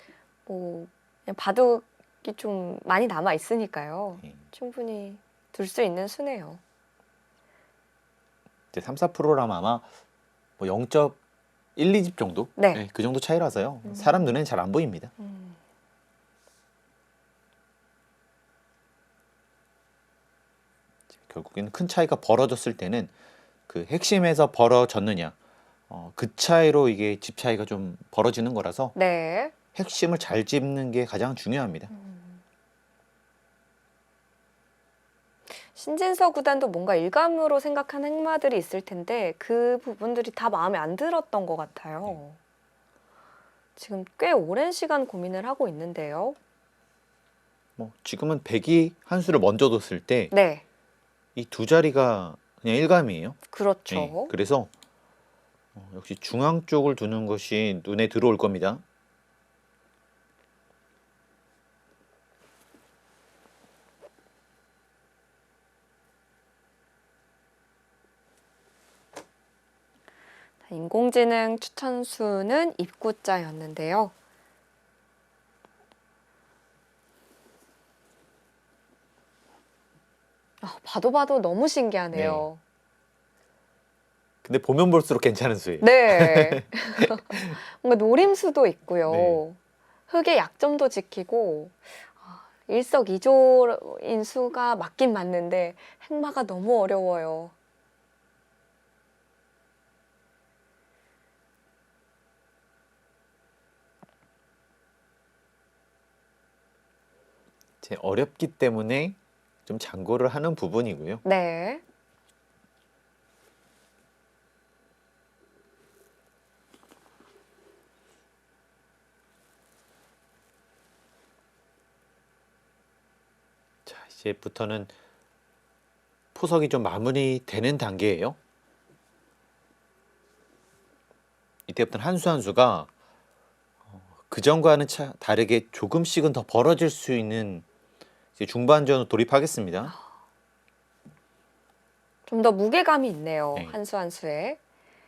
A: 뭐 그냥 바둑이 좀 많이 남아 있으니까요.
B: 네.
A: 충분히 둘 수 있는 수네요.
B: 이제 3, 4%라면 아마 뭐 0.1, 2집 정도?
A: 네.
B: 네, 그 정도 차이라서요. 사람 눈에는 잘 안 보입니다. 결국에는 큰 차이가 벌어졌을 때는 그 핵심에서 벌어졌느냐, 그 차이로 이게 집 차이가 좀 벌어지는 거라서
A: 네.
B: 핵심을 잘 짚는 게 가장 중요합니다.
A: 신진서 구단도 뭔가 일감으로 생각한 행마들이 있을 텐데 그 부분들이 다 마음에 안 들었던 것 같아요. 지금 꽤 오랜 시간 고민을 하고 있는데요.
B: 뭐 지금은 백이 한 수를 먼저 뒀을 때
A: 네,
B: 이 두 자리가 그냥 일감이에요.
A: 그렇죠.
B: 네, 그래서 역시 중앙 쪽을 두는 것이 눈에 들어올 겁니다.
A: 인공지능 추천수는 입구자였는데요. 봐도 봐도 너무 신기하네요.
B: 근데 보면 볼수록 괜찮은 수예요.
A: 네. 뭔가 노림수도 있고요.
B: 네.
A: 흙의 약점도 지키고 일석이조인 수가 맞긴 맞는데 행마가 너무 어려워요.
B: 제 어렵기 때문에 좀 장고를 하는 부분이고요.
A: 네.
B: 자, 이제부터는 포석이 좀 마무리되는 단계예요. 이때부터는 한 수 한 수가 그 전과는 다르게 조금씩은 더 벌어질 수 있는 이제 중반전으로 돌입하겠습니다.
A: 좀 더 무게감이 있네요.
B: 네.
A: 한 수 한 수에.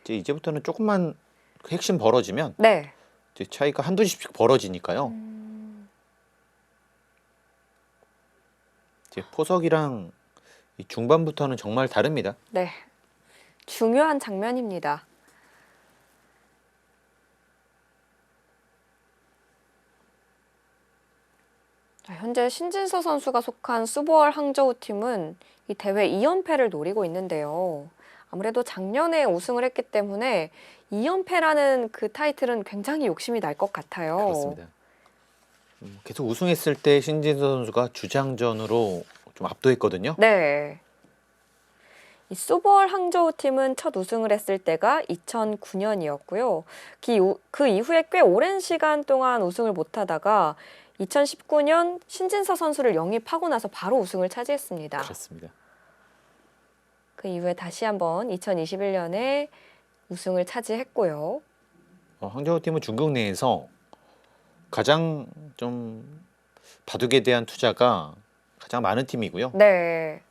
B: 이제부터는 조금만 그 핵심 벌어지면
A: 네.
B: 이제 차이가 한두 집씩 벌어지니까요. 이제 포석이랑 이 중반부터는 정말 다릅니다.
A: 네. 중요한 장면입니다. 현재 신진서 선수가 속한 수보알 항저우 팀은 이 대회 2연패를 노리고 있는데요. 아무래도 작년에 우승을 했기 때문에 2연패라는 그 타이틀은 굉장히 욕심이 날 것 같아요.
B: 그렇습니다. 계속 우승했을 때 신진서 선수가 주장전으로 좀 압도했거든요.
A: 네. 이 소보알 항저우 팀은 첫 우승을 했을 때가 2009년이었고요. 그 이후에 꽤 오랜 시간 동안 우승을 못하다가 2019년 신진서 선수를 영입하고 나서 바로 우승을 차지했습니다.
B: 그렇습니다.
A: 그 이후에 다시 한번 2021년에 우승을 차지했고요.
B: 황정호 팀은 중국 내에서 가장 좀 바둑에 대한 투자가 가장 많은 팀이고요.
A: 네.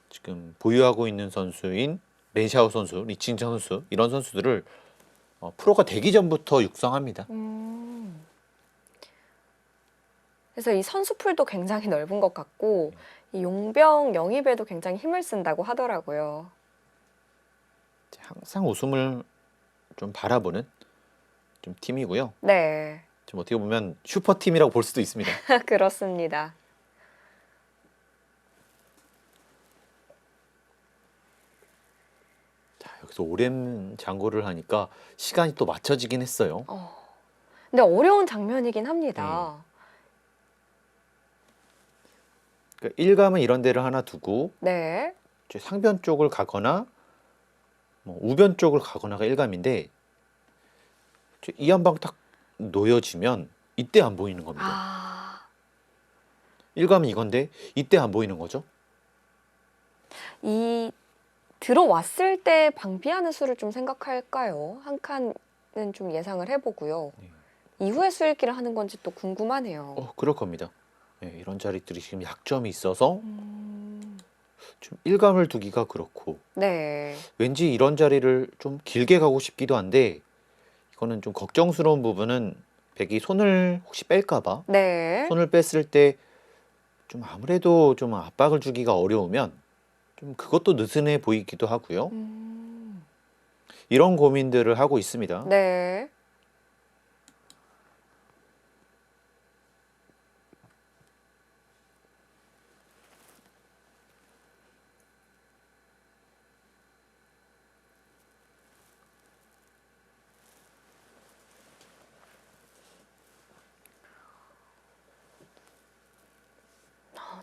B: 지금 보유하고 있는 선수인 렌샤오 선수, 리칭천 선수 이런 선수들을 프로가 되기 전부터 육성합니다.
A: 그래서 이 선수풀도 굉장히 넓은 것 같고 이 용병 영입에도 굉장히 힘을 쓴다고 하더라고요.
B: 항상 웃음을 좀 바라보는 좀 팀이고요.
A: 네,
B: 좀 어떻게 보면 슈퍼팀이라고 볼 수도 있습니다.
A: 그렇습니다.
B: 자, 여기서 오랜 장고를 하니까 시간이 또 맞춰지긴 했어요.
A: 근데 어려운 장면이긴 합니다.
B: 그러니까 일감은 이런 데를 하나 두고
A: 네.
B: 이제 상변 쪽을 가거나 뭐 우변 쪽을 가거나가 일감인데 이 한 방 딱 놓여지면 이때 안 보이는 겁니다.
A: 아,
B: 일감은 이건데 이때 안 보이는 거죠.
A: 이 들어왔을 때 방비하는 수를 좀 생각할까요? 한 칸은 좀 예상을 해보고요.
B: 네.
A: 이후에 수읽기를 하는 건지 또 궁금하네요.
B: 그럴 겁니다. 이런 자리들이 지금 약점이 있어서
A: 음,
B: 좀 일감을 두기가 그렇고
A: 네.
B: 왠지 이런 자리를 좀 길게 가고 싶기도 한데 이거는 좀 걱정스러운 부분은 백이 손을 혹시 뺄까봐
A: 네.
B: 손을 뺐을 때 좀 아무래도 좀 압박을 주기가 어려우면 좀 그것도 느슨해 보이기도 하고요. 이런 고민들을 하고 있습니다.
A: 네.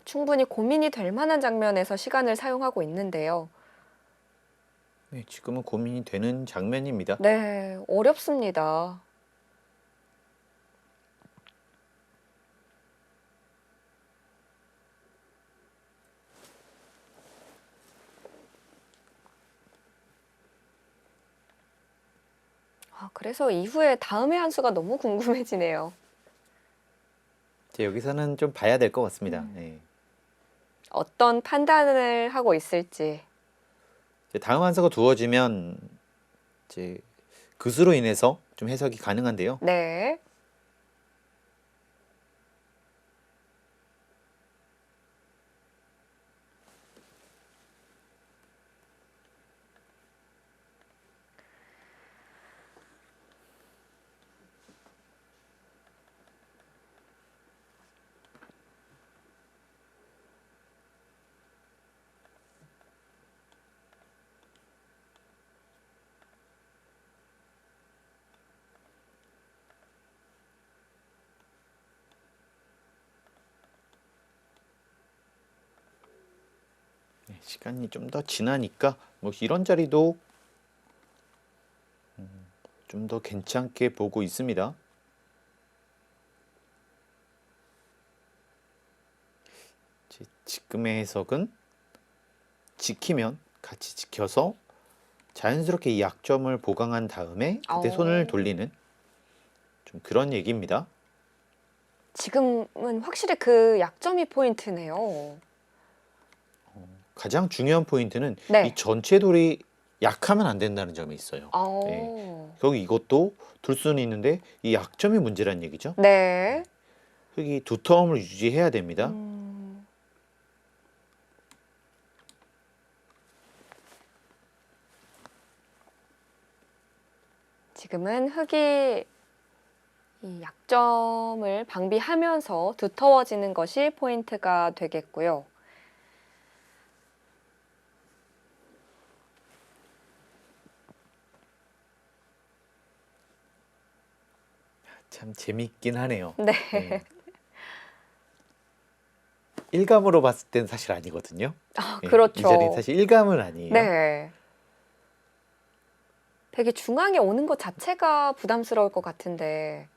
A: 충분히 고민이 될 만한 장면에서 시간을 사용하고 있는데요.
B: 네, 지금은 고민이 되는 장면입니다.
A: 네, 어렵습니다. 그래서 이후에 다음의 한 수가 너무 궁금해지네요.
B: 이제 여기서는 좀 봐야 될 것 같습니다. 네.
A: 어떤 판단을 하고 있을지.
B: 이제 다음 한서가 두어지면 이제 그 수로 인해서 좀 해석이 가능한데요.
A: 네.
B: 시간이 좀 더 지나니까 뭐 이런 자리도 좀 더 괜찮게 보고 있습니다. 지금의 해석은 지키면 같이 지켜서 자연스럽게 이 약점을 보강한 다음에 그때 손을 돌리는 좀 그런 얘기입니다.
A: 지금은 확실히 그 약점이 포인트네요.
B: 가장 중요한 포인트는
A: 네.
B: 이 전체 돌이 약하면 안 된다는 점이 있어요.
A: 아,
B: 여기 이것도 둘 수는 있는데 이 약점이 문제란 얘기죠.
A: 네.
B: 흙이 두터움을 유지해야 됩니다.
A: 지금은 흙이 이 약점을 방비하면서 두터워지는 것이 포인트가 되겠고요.
B: 참 재밌긴 하네요.
A: 네.
B: 네. 일감으로 봤을 땐 사실 아니거든요. 이
A: 그렇죠.
B: 자리 사실 일감은 아니에요.
A: 네. 되게 중앙에 오는 것 자체가 부담스러울 것 같은데.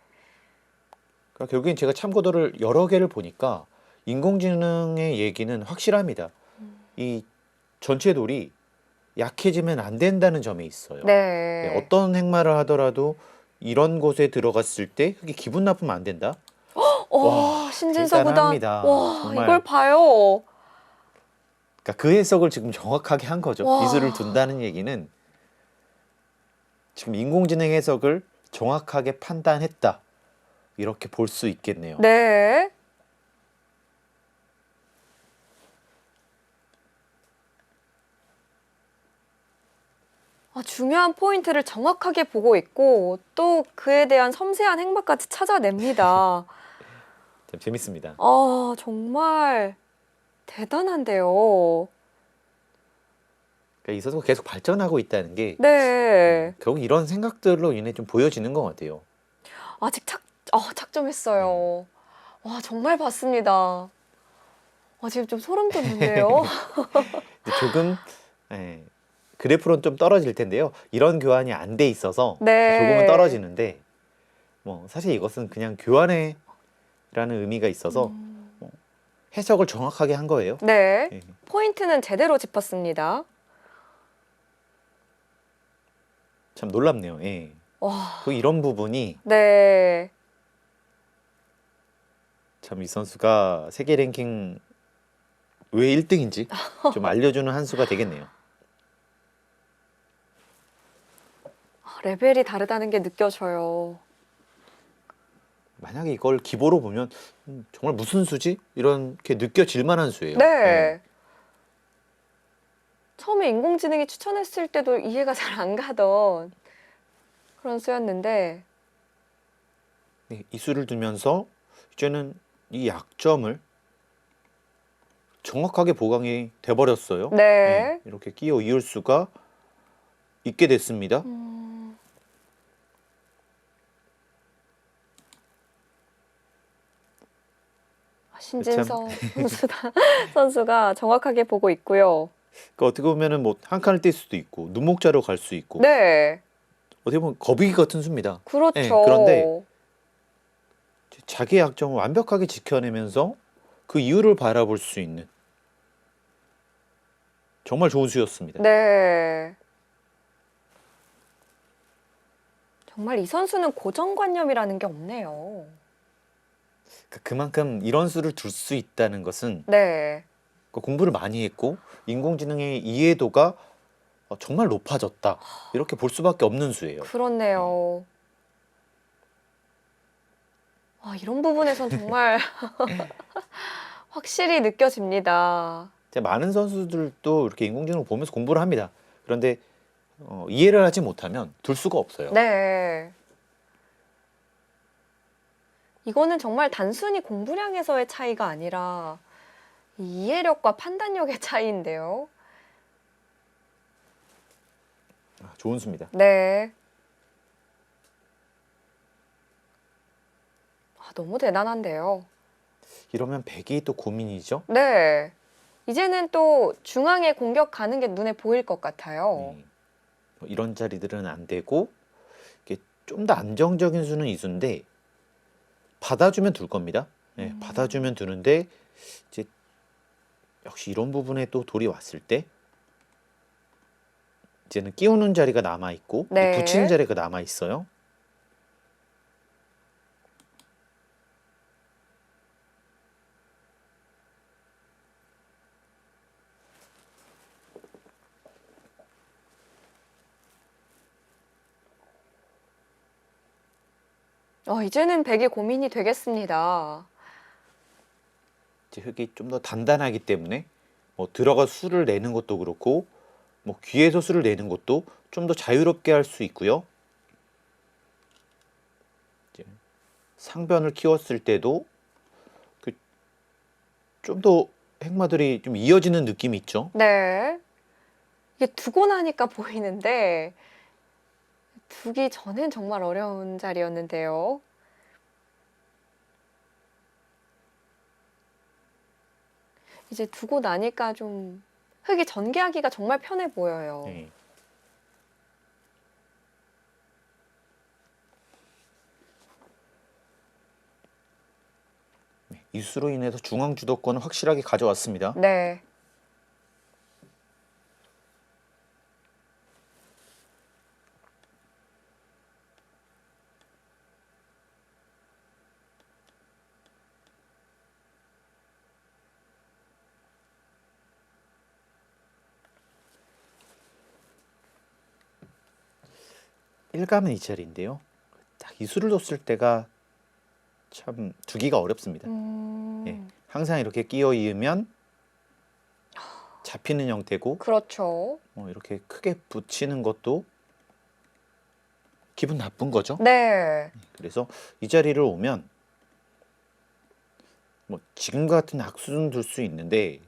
B: 그러니까 결국엔 제가 참고도를 여러 개를 보니까 인공지능의 얘기는 확실합니다. 이 전체 돌이 약해지면 안 된다는 점에 있어요. 네,
A: 네.
B: 어떤 행마를 하더라도 이런 곳에 들어갔을 때 그게 기분 나쁘면 안 된다. 와,
A: 신진서 구단.
B: 대단합니다.
A: 와,
B: 정말.
A: 이걸 봐요.
B: 그러니까 그 해석을 지금 정확하게 한 거죠.
A: 와.
B: 이수를 둔다는 얘기는 지금 인공지능 해석을 정확하게 판단했다. 이렇게 볼 수 있겠네요.
A: 네. 중요한 포인트를 정확하게 보고 있고 또 그에 대한 섬세한 행마까지 찾아냅니다.
B: 참 재밌습니다.
A: 정말 대단한데요.
B: 그러니까 이 선수가 계속 발전하고 있다는 게
A: 네.
B: 결국 이런 생각들로 인해 좀 보여지는 것 같아요.
A: 아직 착점했어요. 와, 정말 봤습니다. 지금 좀 소름 돋는데요.
B: 근데 조금 예, 그래프로는 좀 떨어질 텐데요. 이런 교환이 안 돼 있어서
A: 네.
B: 조금은 떨어지는데 뭐 사실 이것은 그냥 교환해라는 의미가 있어서 해석을 정확하게 한 거예요.
A: 네.
B: 예.
A: 포인트는 제대로 짚었습니다.
B: 참 놀랍네요. 예.
A: 와.
B: 또 이런 부분이
A: 네.
B: 참 이 선수가 세계 랭킹 왜 1등인지 좀 알려주는 한 수가 되겠네요.
A: 레벨이 다르다는 게 느껴져요.
B: 만약에 이걸 기보로 보면 정말 무슨 수지? 이렇게 느껴질 만한 수예요.
A: 네.
B: 예.
A: 처음에 인공지능이 추천했을 때도 이해가 잘 안 가던 그런 수였는데
B: 네, 이 수를 두면서 이제는 이 약점을 정확하게 보강이 돼버렸어요.
A: 네.
B: 이렇게 끼어 이을 수가 있게 됐습니다.
A: 신진서 선수가 정확하게 보고 있고요.
B: 그러니까 어떻게 보면은 뭐 한 칸을 뛸 수도 있고 눈목자로 갈 수 있고
A: 네.
B: 어떻게 보면 거북이 같은 수입니다.
A: 그렇죠.
B: 네, 그런데 자기 약점을 완벽하게 지켜내면서 그 이유를 바라볼 수 있는 정말 좋은 수였습니다.
A: 네. 정말 이 선수는 고정관념이라는 게 없네요.
B: 그만큼 이런 수를 둘 수 있다는 것은
A: 네.
B: 공부를 많이 했고 인공지능의 이해도가 정말 높아졌다. 이렇게 볼 수밖에 없는 수예요.
A: 그렇네요. 이런 부분에선 정말 확실히 느껴집니다.
B: 많은 선수들도 이렇게 인공지능을 보면서 공부를 합니다. 그런데 이해를 하지 못하면 둘 수가 없어요.
A: 네. 이거는 정말 단순히 공부량에서의 차이가 아니라 이해력과 판단력의 차이인데요.
B: 좋은 수입니다.
A: 네. 너무 대단한데요.
B: 이러면 백이 또 고민이죠.
A: 네. 이제는 또 중앙에 공격 가는 게 눈에 보일 것 같아요.
B: 이런 자리들은 안 되고 좀 더 안정적인 수는 이 수인데 받아주면 둘 겁니다. 받아주면 두는데 이제 역시 이런 부분에 또 돌이 왔을 때 이제는 끼우는 자리가 남아 있고
A: 네.
B: 붙이는 자리가 남아 있어요.
A: 이제는 백이 고민이 되겠습니다.
B: 이제 흙이 좀 더 단단하기 때문에 뭐 들어가 수를 내는 것도 그렇고 뭐 귀에서 수를 내는 것도 좀 더 자유롭게 할 수 있고요. 이제 상변을 키웠을 때도 좀 더 행마들이 좀 이어지는 느낌이 있죠.
A: 네. 이게 두고 나니까 보이는데 두기 전엔 정말 어려운 자리였는데요. 이제 두고 나니까 좀 흙이 전개하기가 정말 편해 보여요.
B: 네. 이 수로 인해서 중앙 주도권을 확실하게 가져왔습니다.
A: 네.
B: 일감은 이 자리인데요. 딱 이 수를 뒀을 때가 참 두기가 어렵습니다. 예, 항상 이렇게 끼어 이으면 잡히는 형태고
A: 그렇죠.
B: 이렇게 크게 붙이는 것도 기분 나쁜 거죠.
A: 네.
B: 그래서 이 자리를 오면 뭐 지금 같은 악수는 둘 수 있는데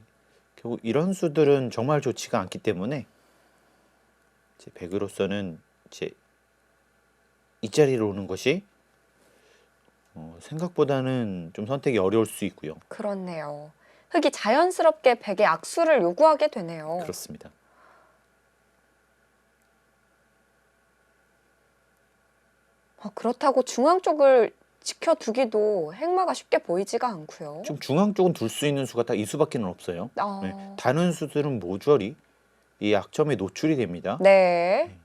B: 결국 이런 수들은 정말 좋지가 않기 때문에 제 백으로서는 이제 이 자리로 오는 것이 생각보다는 좀 선택이 어려울 수 있고요.
A: 그렇네요. 흙이 자연스럽게 백의 악수를 요구하게 되네요.
B: 그렇습니다.
A: 그렇다고 중앙 쪽을 지켜두기도 행마가 쉽게 보이지가 않고요.
B: 지금 중앙 쪽은 둘 수 있는 수가 딱 이 수밖에는 없어요. 네, 다른 수들은 모조리 이 약점에 노출이 됩니다.
A: 네.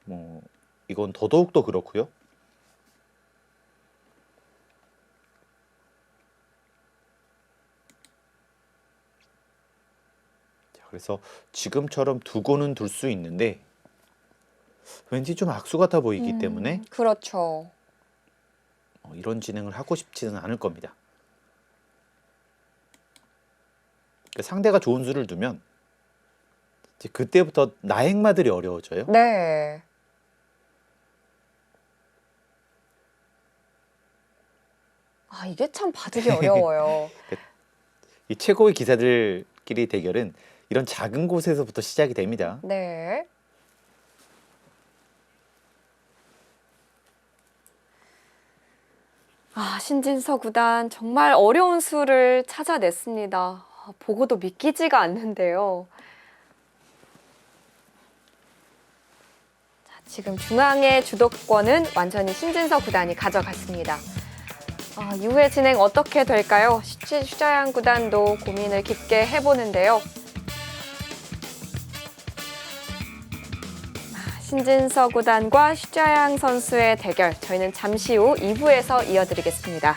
B: 뭐 이건 더더욱 더 그렇고요. 자, 그래서 지금처럼 두고는 둘 수 있는데 왠지 좀 악수 같아 보이기 때문에
A: 그렇죠.
B: 이런 진행을 하고 싶지는 않을 겁니다. 그러니까 상대가 좋은 수를 두면 이제 그때부터 나행마들이 어려워져요.
A: 네. 이게 참 봐주기 어려워요.
B: 이 최고의 기사들끼리 대결은 이런 작은 곳에서부터 시작이 됩니다.
A: 네. 신진서 구단 정말 어려운 수를 찾아냈습니다. 보고도 믿기지가 않는데요. 자, 지금 중앙의 주도권은 완전히 신진서 구단이 가져갔습니다. 이후의 진행 어떻게 될까요? 슈자양 구단도 고민을 깊게 해보는데요. 신진서 구단과 슈자양 선수의 대결, 저희는 잠시 후 2부에서 이어드리겠습니다.